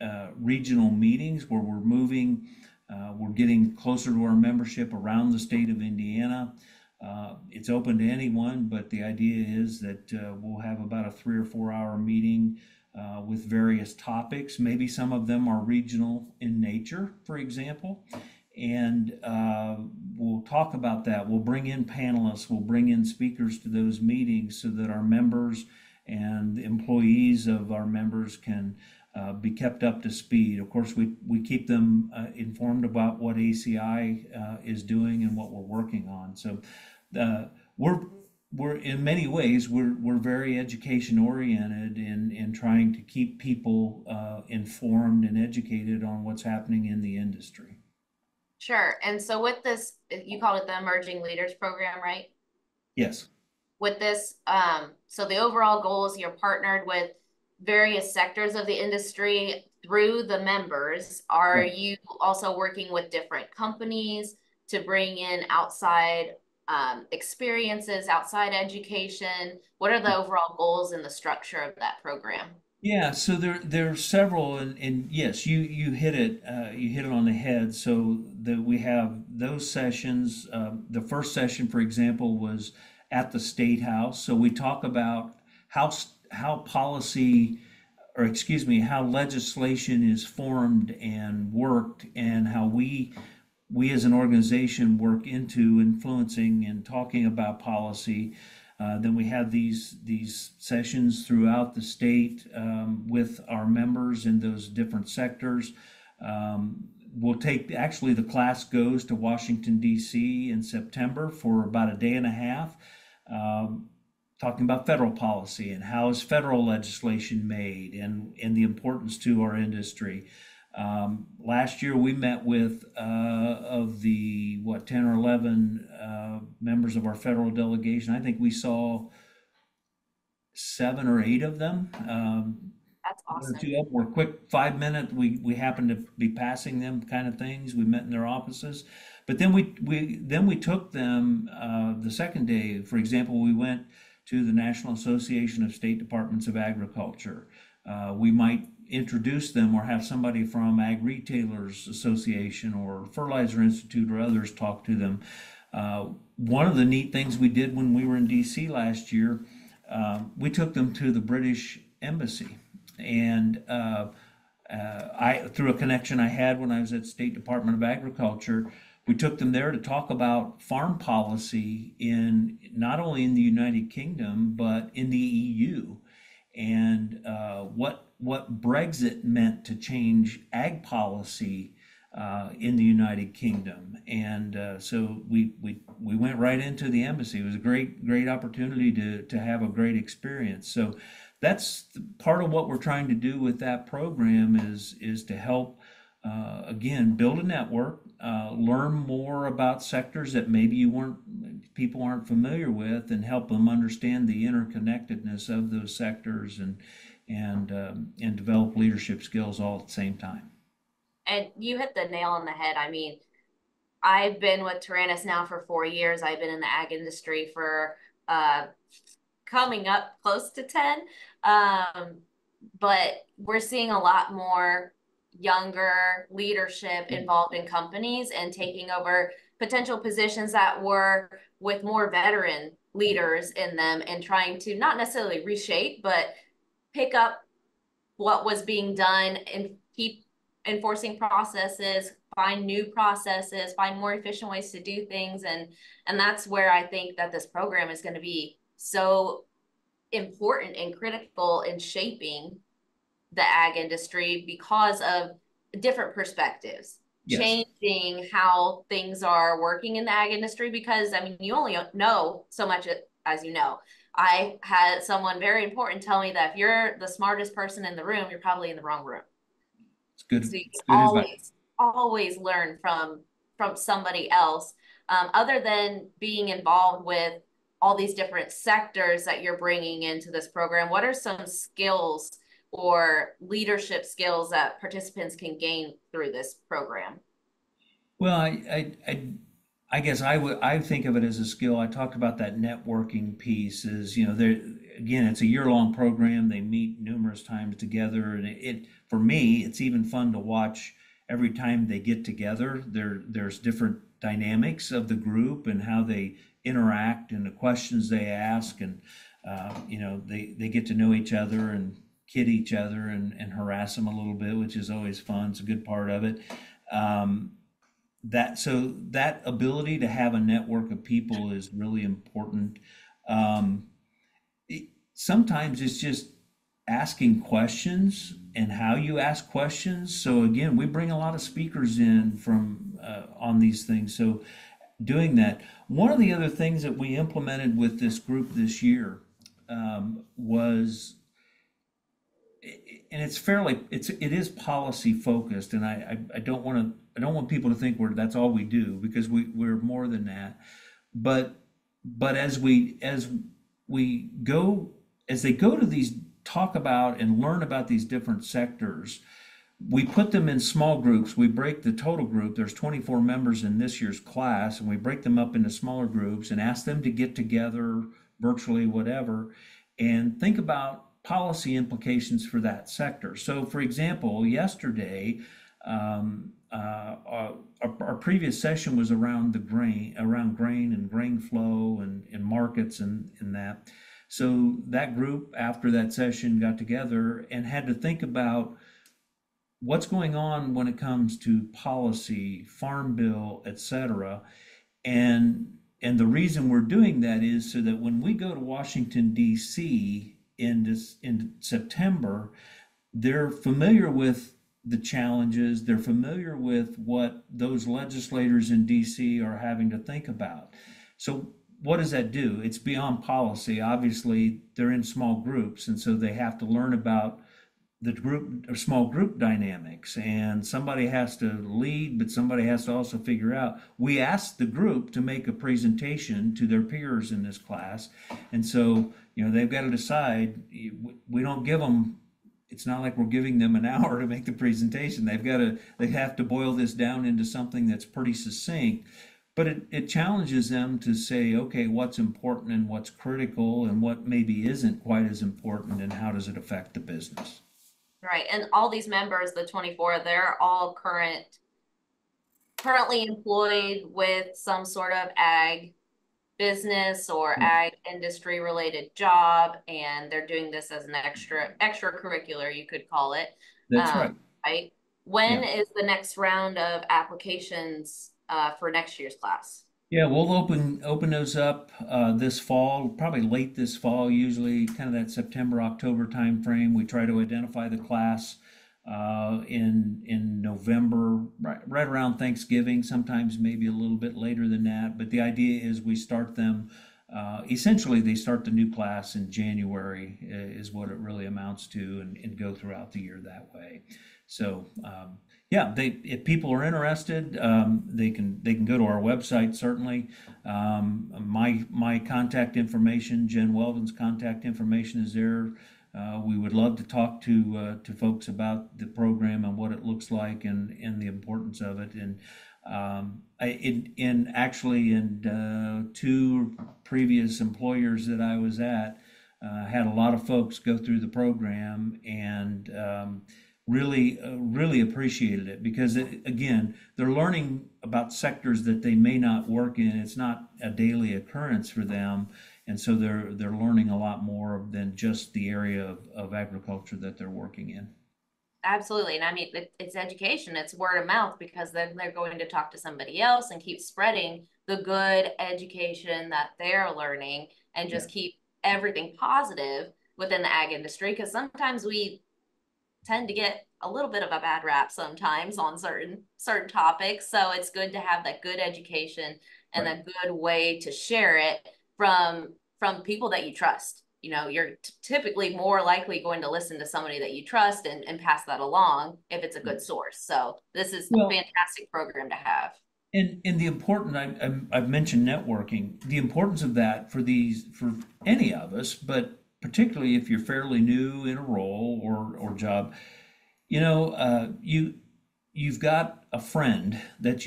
regional meetings where we're getting closer to our membership around the state of Indiana. It's open to anyone, but the idea is that we'll have about a 3 or 4 hour meeting with various topics. Maybe some of them are regional in nature, for example. And we'll talk about that. We'll bring in panelists, we'll bring in speakers to those meetings so that our members and employees of our members can be kept up to speed. Of course, we keep them informed about what ACI is doing and what we're working on. So we're in many ways, we're very education oriented in trying to keep people informed and educated on what's happening in the industry. Sure. And so with this, you call it the Emerging Leaders Program, right? Yes. With this, so the overall goal is you're partnered with various sectors of the industry through the members. Are Right. you also working with different companies to bring in outside experiences, outside education? What are the overall goals and the structure of that program? Yeah, so there are several, and yes, you hit it on the head. So that we have those sessions. The first session, for example, was at the State House. So we talk about how policy, or excuse me, how legislation is formed and worked, and how we as an organization work into influencing and talking about policy. Then we have these sessions throughout the state with our members in those different sectors. Actually the class goes to Washington, D.C. in September for about a day and a half, talking about federal policy and how is federal legislation made and the importance to our industry. Last year we met with of the 10 or 11 members of our federal delegation. I think we saw 7 or 8 of them. That's One or awesome. two of them were quick 5 minute. We happened to be passing them kind of things. We met in their offices, but then we took them the second day. For example, we went to the National Association of State Departments of Agriculture. We might introduce them or have somebody from Ag Retailers Association or Fertilizer Institute or others talk to them. One of the neat things we did when we were in DC last year, we took them to the British Embassy. And through a connection I had when I was at State Department of Agriculture, we took them there to talk about farm policy in not only in the United Kingdom but in the EU, and what Brexit meant to change ag policy in the United Kingdom. And so we went right into the embassy. It was a great opportunity to have a great experience. So that's part of what we're trying to do with that program is to help again build a network, learn more about sectors that maybe people aren't familiar with, and help them understand the interconnectedness of those sectors and develop leadership skills all at the same time. And you hit the nail on the head. I mean, I've been with Taranis now for 4 years. I've been in the ag industry for coming up close to 10. But we're seeing a lot more younger leadership involved in companies and taking over potential positions that were with more veteran leaders in them, and trying to not necessarily reshape, but pick up what was being done and keep enforcing processes, find new processes, find more efficient ways to do things. And that's where I think that this program is going to be so important and critical in shaping the ag industry because of different perspectives. Yes. Changing how things are working in the ag industry, because I mean, you only know so much as you know. I had someone very important tell me that if you're the smartest person in the room, you're probably in the wrong room. It's good. So you It's good always learn from somebody else. Other than being involved with all these different sectors that you're bringing into this program, what are some skills or leadership skills that participants can gain through this program? Well, I guess I think of it as a skill. I talked about that networking piece. Is there again, it's a year-long program. They meet numerous times together, and it for me, it's even fun to watch every time they get together. There's different dynamics of the group and how they interact and the questions they ask, and they get to know each other and kid each other and harass them a little bit, which is always fun. It's a good part of it. That ability to have a network of people is really important. Sometimes it's just asking questions and how you ask questions. So again, we bring a lot of speakers in from on these things. So doing that. One of the other things that we implemented with this group this year was, and it is policy focused, and I don't want people to think that's all we do, because we're more than that. But as they go to these, talk about and learn about these different sectors, we put them in small groups. We break the total group. There's 24 members in this year's class, and we break them up into smaller groups and ask them to get together virtually, whatever, and think about policy implications for that sector. So, for example, yesterday, our previous session was around grain and grain flow and markets and that. So that group, after that session, got together and had to think about what's going on when it comes to policy, farm bill, etc. And the reason we're doing that is so that when we go to Washington, D.C. in September, they're familiar with the challenges, they're familiar with what those legislators in DC are having to think about. So what does that do? It's beyond policy. Obviously, they're in small groups, and so they have to learn about the group or small group dynamics, and somebody has to lead, but somebody has to also figure out. We asked the group to make a presentation to their peers in this class, and so they've got to decide. We don't give them. It's not like we're giving them an hour to make the presentation. They have to boil this down into something that's pretty succinct. But it challenges them to say, okay, what's important and what's critical and what maybe isn't quite as important, and how does it affect the business? Right. And all these members, the 24, they're all currently employed with some sort of ag business or ag industry related job, and they're doing this as an extracurricular, you could call it. That's right. Right. When Yeah. is the next round of applications for next year's class? Yeah, we'll open those up this fall, probably late this fall, usually kind of that September, October timeframe. We try to identify the class in November, right around Thanksgiving, sometimes maybe a little bit later than that. But the idea is we start them, essentially they start the new class in January is what it really amounts to, and go throughout the year that way. So yeah, if people are interested, they can go to our website certainly. My contact information, Jen Weldon's contact information is there. We would love to talk to folks about the program and what it looks like, and the importance of it. And in two previous employers that I was at, had a lot of folks go through the program, and really appreciated it, because again, they're learning about sectors that they may not work in. It's not a daily occurrence for them, and so they're learning a lot more than just the area of agriculture that they're working in. Absolutely. And I mean, it's education, it's word of mouth, because then they're going to talk to somebody else and keep spreading the good education that they're learning, and just keep everything positive within the ag industry. Because sometimes we tend to get a little bit of a bad rap sometimes on certain topics. So it's good to have that good education and Right. a good way to share it from people that you trust. You're typically more likely going to listen to somebody that you trust, and pass that along if it's a good source. So this is a Well, fantastic program to have. and the important, I've mentioned networking, the importance of that for any of us, but particularly if you're fairly new in a role or job. You've got a friend that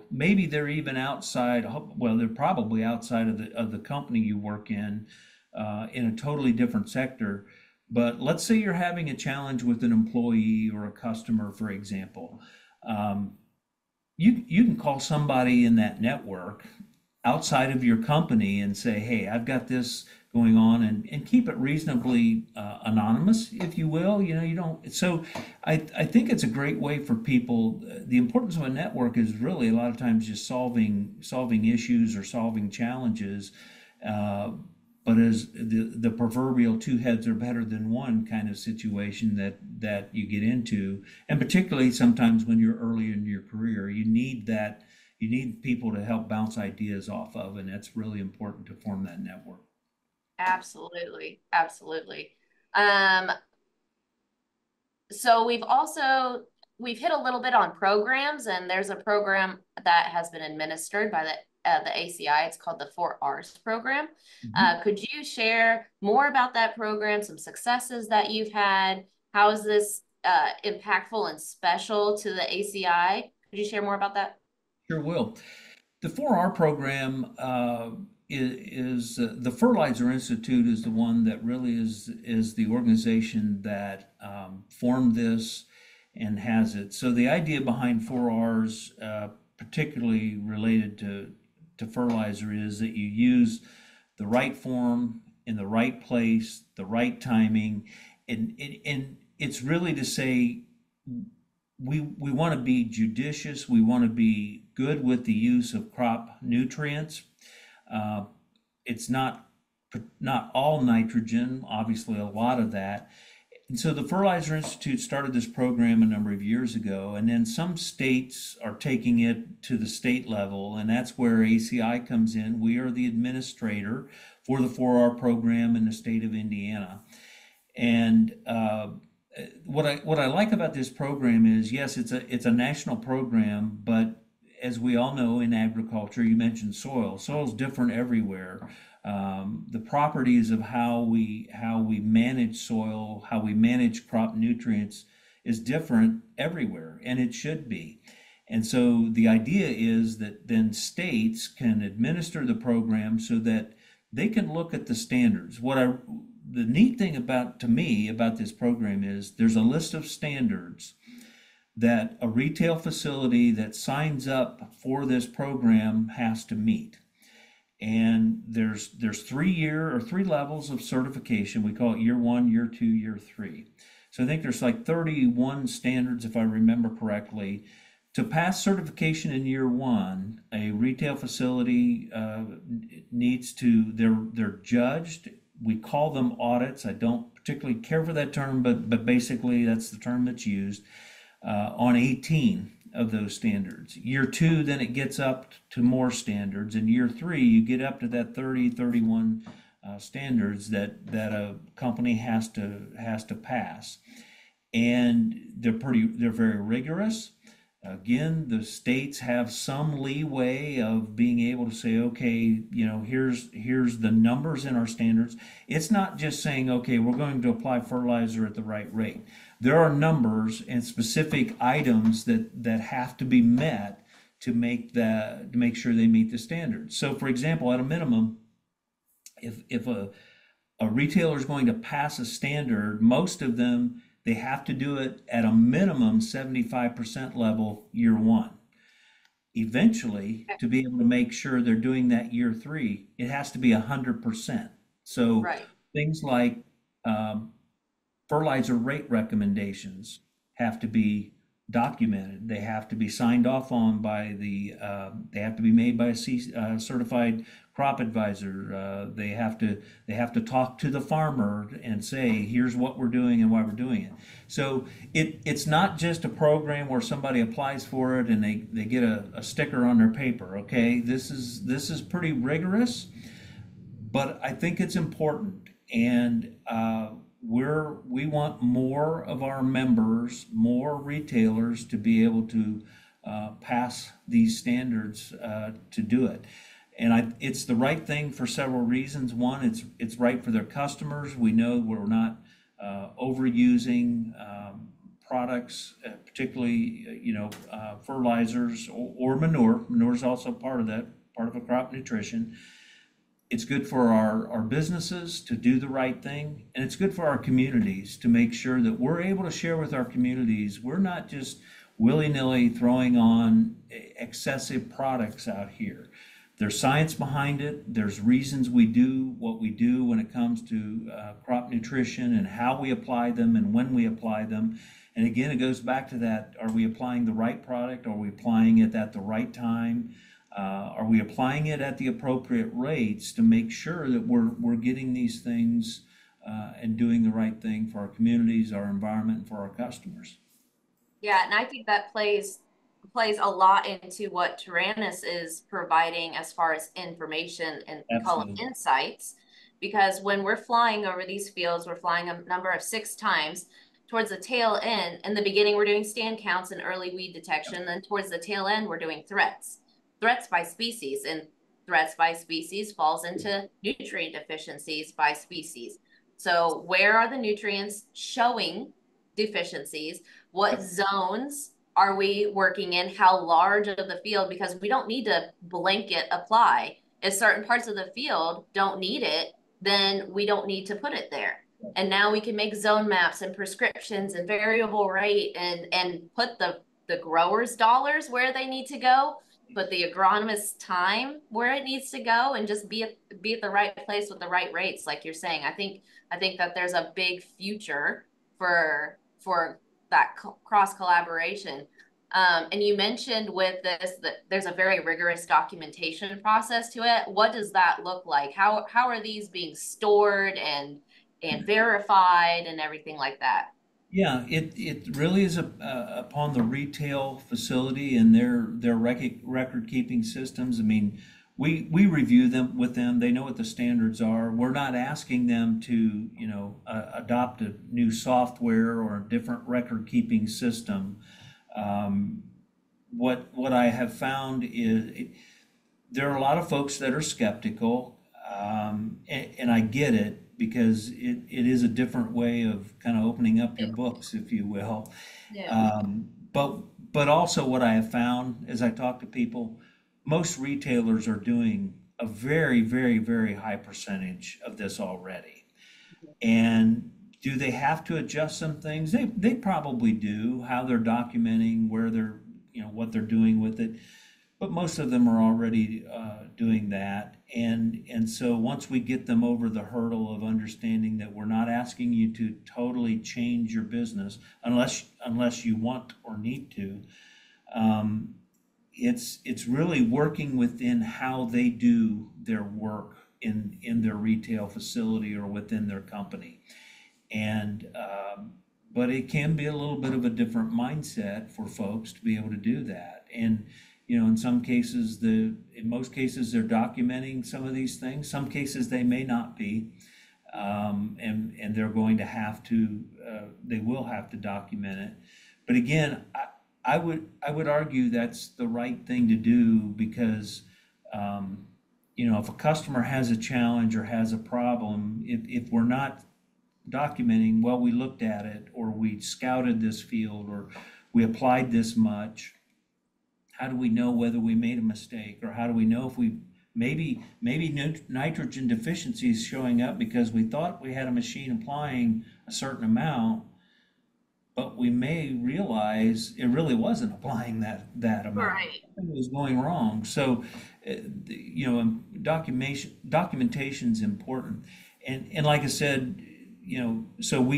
maybe they're even outside. Well, they're probably outside of the company you work in a totally different sector. But let's say you're having a challenge with an employee or a customer, for example. Um, you can call somebody in that network outside of your company and say, hey, I've got this going on, and keep it reasonably anonymous, if you will. You don't. So I think it's a great way for people. The importance of a network is really a lot of times just solving issues or solving challenges. Uh, but as the proverbial two heads are better than one kind of situation that you get into, and particularly sometimes when you're early in your career, you need that. You need people to help bounce ideas off of, and that's really important to form that network. Absolutely. Absolutely. Um, so we've hit a little bit on programs, and there's a program that has been administered by the ACI. It's called the 4Rs program. Mhm. Could you share more about that program, some successes that you've had? How is this impactful and special to the ACI? Could you share more about that? Sure will. The 4R program is the Fertilizer Institute is the one that really is the organization that formed this and has it. So the idea behind 4Rs, particularly related to fertilizer, is that you use the right form in the right place, the right timing, and it's really to say we want to be judicious. We want to be good with the use of crop nutrients. Uh, it's not all nitrogen, obviously a lot of that. And so the Fertilizer Institute started this program a number of years ago, and then some states are taking it to the state level, and that's where ACI comes in. We are the administrator for the 4R program in the state of Indiana. And what I like about this program is, yes, it's a national program, but as we all know in agriculture, you mentioned soil. Soil is different everywhere. The properties of how we manage soil, how we manage crop nutrients is different everywhere, and it should be. And so the idea is that then states can administer the program so that they can look at the standards. The neat thing to me about this program is there's a list of standards that a retail facility that signs up for this program has to meet. And there's 3 levels of certification. We call it year 1, year 2, year 3. So I think there's like 31 standards, if I remember correctly. To pass certification in year 1, a retail facility they're judged. We call them audits. I don't particularly care for that term, but basically that's the term that's used on 18 of those standards. Year 2, then it gets up to more standards. In year 3, you get up to that 31 standards that a company has to pass, and they're very rigorous. Again, the states have some leeway of being able to say, okay, here's the numbers in our standards. It's not just saying, okay, we're going to apply fertilizer at the right rate. There are numbers and specific items that have to be met to make sure they meet the standards. So, for example, at a minimum, if a retailer is going to pass a standard, most of them, they have to do it at a minimum 75% level year 1. Eventually, to be able to make sure they're doing that year 3, it has to be 100%. So Right. things like fertilizer rate recommendations have to be documented. They have to be signed off on by they have to be made by a certified crop advisor. They have to talk to the farmer and say, here's what we're doing and why we're doing it. So it's not just a program where somebody applies for it and they get a sticker on their paper. Okay, this is pretty rigorous, but I think it's important, and we want more of our members, more retailers, to be able to pass these standards to do it. And it's the right thing for several reasons. One, it's right for their customers. We know we're not overusing products, particularly fertilizers or manure. Manure is also part of that, part of a crop nutrition. It's good for our businesses to do the right thing, and it's good for our communities to make sure that we're able to share with our communities. We're not just willy-nilly throwing on excessive products out here. There's science behind it. There's reasons we do what we do when it comes to crop nutrition and how we apply them and when we apply them. And again, it goes back to that: are we applying the right product? Are we applying it at the right time? Are we applying it at the appropriate rates to make sure that we're getting these things and doing the right thing for our communities, our environment, and for our customers? Yeah, and I think that plays a lot into what Taranis is providing as far as information and we call them insights. Because when we're flying over these fields, we're flying a number of 6 times. Towards the tail end, in the beginning, we're doing stand counts and early weed detection. Then towards the tail end, we're doing threats by species, and threats by species falls into nutrient deficiencies by species. So where are the nutrients showing deficiencies? What zones are we working in? How large of the field? Because we don't need to blanket apply. If certain parts of the field don't need it, then we don't need to put it there. And now we can make zone maps and prescriptions and variable rate and put the growers' dollars where they need to go, put the agronomist's time where it needs to go, and just be at the right place with the right rates, like you're saying. I think that there's a big future for that cross collaboration. And you mentioned with this that there's a very rigorous documentation process to it. What does that look like? How are these being stored and verified and everything like that? Yeah, it really is upon the retail facility and their record keeping systems. I mean, we review them with them. They know what the standards are. We're not asking them to, adopt a new software or a different record keeping system. Um, what I have found is there are a lot of folks that are skeptical, and I get it because it is a different way of kind of opening up your books, if you will. Yeah. But also what I have found as I talk to people, most retailers are doing a very, very, very high percentage of this already. And do they have to adjust some things? They probably do, how they're documenting, where they're, what they're doing with it. But most of them are already doing that. And so once we get them over the hurdle of understanding that we're not asking you to totally change your business unless you want or need to, it's really working within how they do their work in their retail facility or within their company. And but it can be a little bit of a different mindset for folks to be able to do that. And in some cases, in most cases, they're documenting some of these things. Some cases they may not be, and they're going to have to. They will have to document it. But again, I would argue that's the right thing to do because, if a customer has a challenge or has a problem, if we're not documenting, well, we looked at it, or we scouted this field, or we applied this much. How do we know whether we made a mistake, or how do we know if we maybe nitrogen deficiency is showing up because we thought we had a machine applying a certain amount, but we may realize it really wasn't applying that amount. Right. Something was going wrong. So, documentation is important. And like I said, so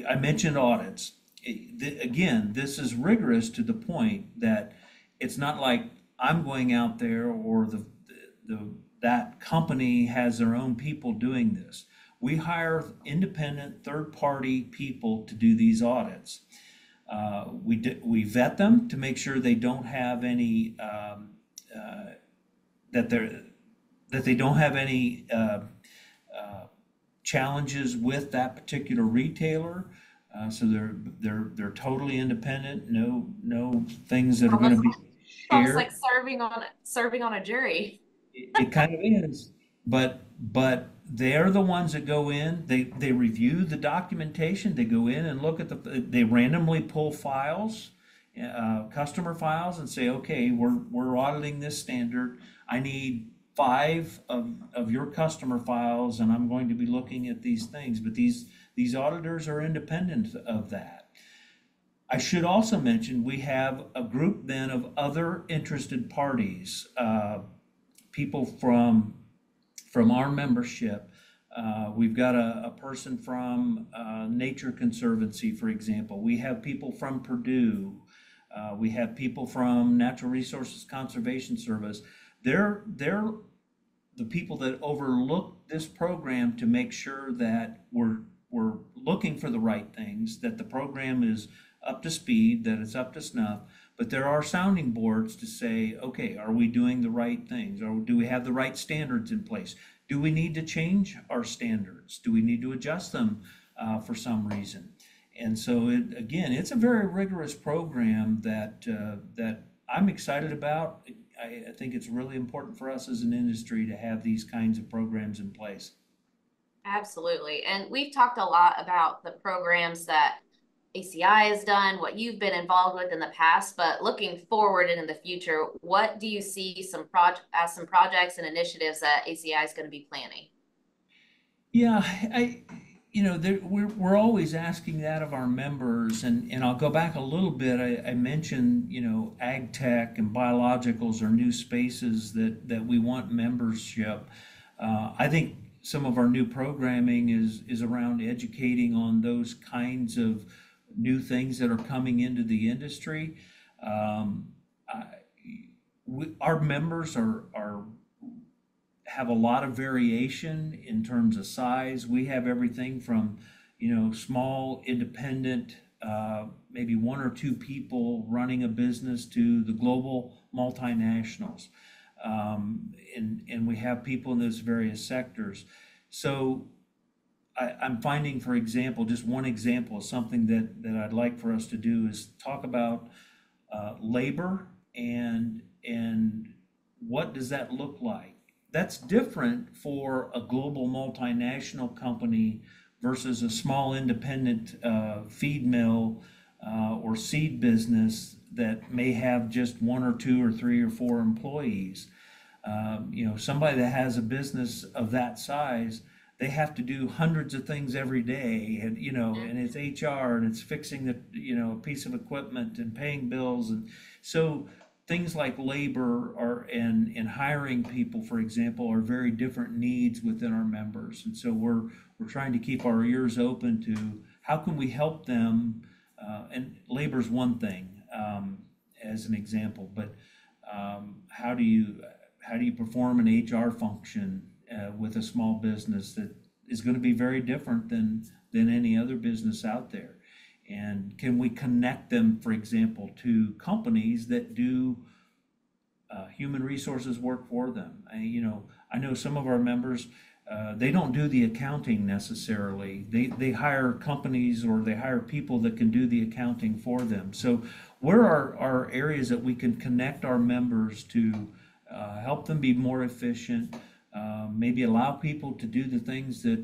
I mentioned audits. Again, this is rigorous to the point that it's not like I'm going out there or that company has their own people doing this. We hire independent third-party people to do these audits. We vet them to make sure they don't have any that they don't have any challenges with that particular retailer. So they're totally independent. No things that are going to be Almost shared. like serving on a jury. It kind of is, but they're the ones that go in. They review the documentation. They go in and look at they randomly pull files, customer files, and say, okay, we're auditing this standard. I need 5 of your customer files, and I'm going to be looking at these things. But these auditors are independent of that. I should also mention we have a group then of other interested parties, people from our membership. We've got a person from Nature Conservancy, for example. We have people from Purdue. We have people from Natural Resources Conservation Service. They're the people that overlook this program to make sure that we're looking for the right things, that the program is up to speed, that it's up to snuff. But there are sounding boards to say, okay, are we doing the right things? Or do we have the right standards in place? Do we need to change our standards? Do we need to adjust them for some reason? And so, again, it's a very rigorous program that I'm excited about. I think it's really important for us as an industry to have these kinds of programs in place. Absolutely. And we've talked a lot about the programs that ACI has done, what you've been involved with in the past, but looking forward and in the future, what do you see some projects and initiatives that ACI is going to be planning? Yeah, we're always asking that of our members, and I'll go back a little bit. I mentioned, ag tech and biologicals are new spaces that we want membership. I think some of our new programming is around educating on those kinds of new things that are coming into the industry. Our members have a lot of variation in terms of size. We have everything from, small, independent, maybe 1 or 2 people running a business to the global multinationals. and we have people in those various sectors. So I'm finding, for example, just one example of something that I'd like for us to do is talk about labor and what does that look like? That's different for a global multinational company versus a small independent feed mill or seed business that may have just one or two or three or four employees. Somebody that has a business of that size, they have to do hundreds of things every day, and it's HR and it's fixing a piece of equipment and paying bills, and so things like labor and hiring people, for example, are very different needs within our members, and so we're trying to keep our ears open to how can we help them, and labor is one thing as an example, but how do you perform an HR function with a small business that is going to be very different than any other business out there? And can we connect them, for example, to companies that do human resources work for them? I know some of our members, they don't do the accounting necessarily. They hire companies or they hire people that can do the accounting for them. So where are areas that we can connect our members to help them be more efficient, maybe allow people to do the things that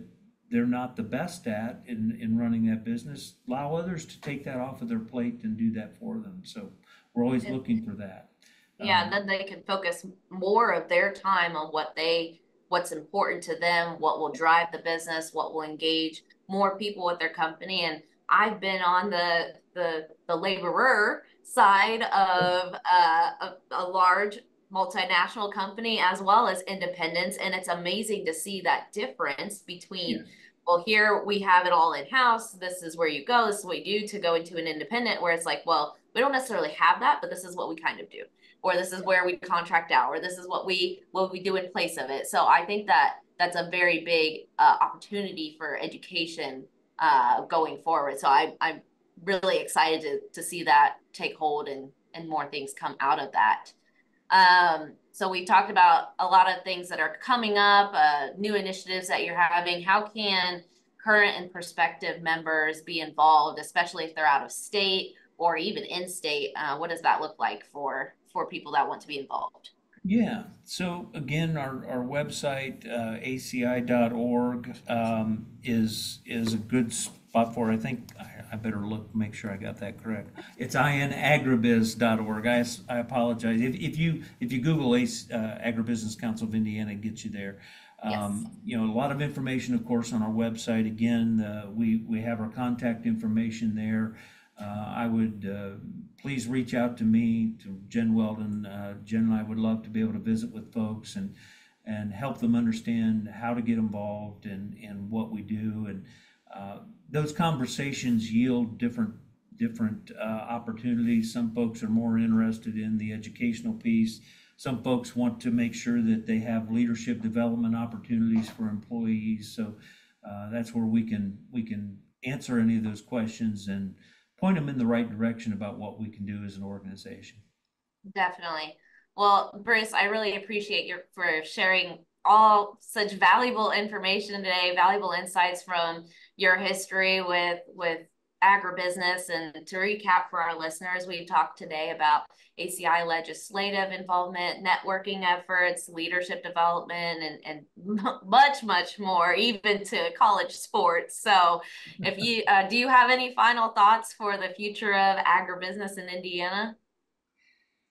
they're not the best at in running that business, allow others to take that off of their plate and do that for them. So we're always looking for that. Yeah, and then they can focus more of their time on what's important to them, what will drive the business, what will engage more people with their company. And I've been on the laborer side of a large multinational company as well as independents, and it's amazing to see that difference between, Yeah. well, here we have it all in-house, this is where you go, this is what you do, to go into an independent where it's like, well, we don't necessarily have that, but this is what we kind of do, or this is where we contract out, or this is what we do in place of it. So I think that that's a very big opportunity for education going forward. So I'm really excited to see that take hold and more things come out of that. So we talked about a lot of things that are coming up, new initiatives that you're having. How can current and prospective members be involved, especially if they're out of state or even in state? What does that look like for people that want to be involved? Yeah. So again, our website, aci.org, is a good spot for it. I think I better make sure I got that correct. It's agribiz.org. I apologize. If you Google Agribusiness Council of Indiana, it gets you there. Yes. A lot of information, of course, on our website. Again, we have our contact information there. I would please reach out to me, to Jen Weldon. Jen and I would love to be able to visit with folks and help them understand how to get involved and what we do. And those conversations yield different opportunities. Some folks are more interested in the educational piece. Some folks want to make sure that they have leadership development opportunities for employees. So that's where we can answer any of those questions and point them in the right direction about what we can do as an organization. Definitely. Well, Bruce, I really appreciate you for sharing all such valuable information today, valuable insights from your history with agribusiness. And to recap for our listeners, we talked today about ACI legislative involvement, networking efforts, leadership development, and much, much more, even to college sports. So if you do you have any final thoughts for the future of agribusiness in Indiana?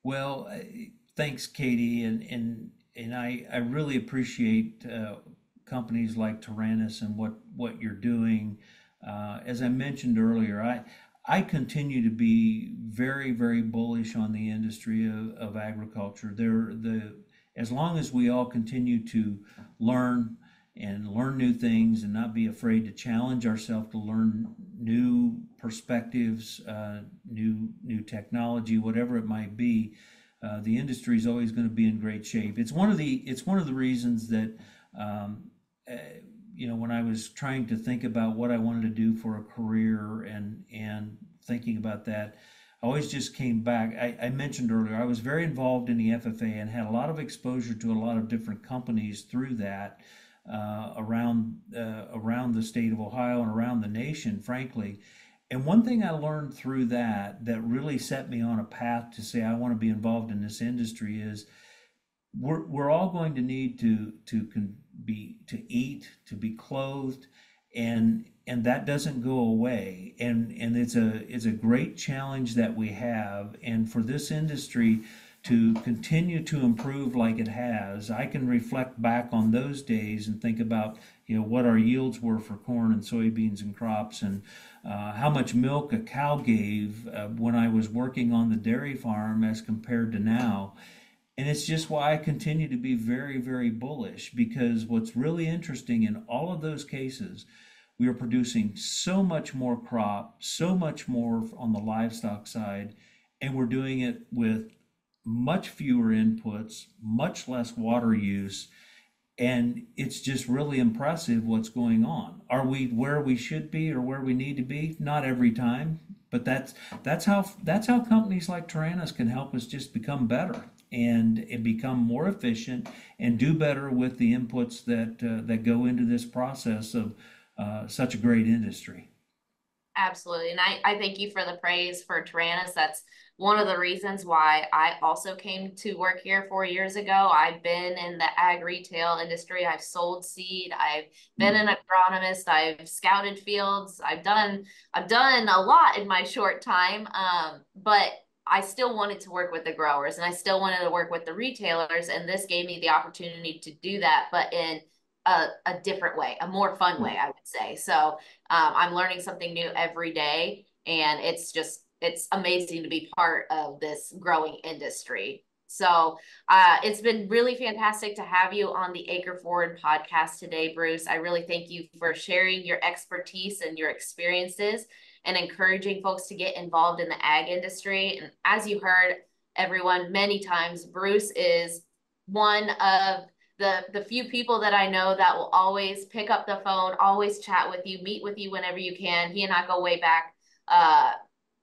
Well, thanks, Katie, and I really appreciate companies like Taranis and what you're doing. As I mentioned earlier, I continue to be very, very bullish on the industry of agriculture. As long as we all continue to learn new things and not be afraid to challenge ourselves to learn new perspectives, new technology, whatever it might be, the industry is always going to be in great shape. It's one of the reasons that when I was trying to think about what I wanted to do for a career and thinking about that, always just came back. I mentioned earlier, I was very involved in the FFA and had a lot of exposure to a lot of different companies through that around the state of Ohio and around the nation, frankly. And one thing I learned through that really set me on a path to say I want to be involved in this industry is we're all going to need to eat, to be clothed, and that doesn't go away. And it's a great challenge that we have. And for this industry to continue to improve like it has, I can reflect back on those days and think about, what our yields were for corn and soybeans and crops, and how much milk a cow gave when I was working on the dairy farm as compared to now. And it's just why I continue to be very, very bullish, because what's really interesting in all of those cases, we are producing so much more crop, so much more on the livestock side, and we're doing it with much fewer inputs, much less water use, and it's just really impressive what's going on. Are we where we should be or where we need to be? Not every time, but that's how companies like Taranis can help us just become better and become more efficient and do better with the inputs that go into this process of such a great industry. Absolutely. And I thank you for the praise for Taranis. That's one of the reasons why I also came to work here 4 years ago. I've been in the ag retail industry. I've sold seed. I've been an agronomist. I've scouted fields. I've done a lot in my short time. But I still wanted to work with the growers, and I still wanted to work with the retailers. And this gave me the opportunity to do that, but in a different way, a more fun way, I would say. So I'm learning something new every day, and it's amazing to be part of this growing industry. So it's been really fantastic to have you on the AcreForward podcast today, Bruce. I really thank you for sharing your expertise and your experiences and encouraging folks to get involved in the ag industry. And as you heard, everyone, many times, Bruce is one of the few people that I know that will always pick up the phone, always chat with you, meet with you whenever you can. He and I go way back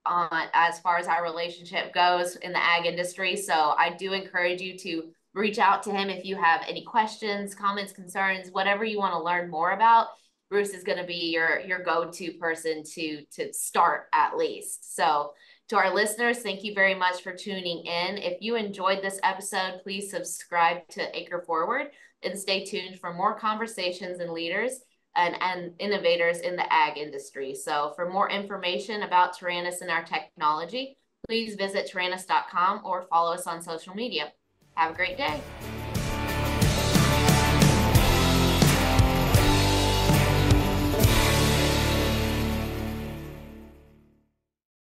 on as far as our relationship goes in the ag industry. So I do encourage you to reach out to him if you have any questions, comments, concerns, whatever you want to learn more about. Bruce is going to be your go-to person to start, at least. So to our listeners, thank you very much for tuning in. If you enjoyed this episode, please subscribe to AcreForward and stay tuned for more conversations and leaders and innovators in the ag industry. So for more information about Taranis and our technology, please visit taranis.com or follow us on social media. Have a great day.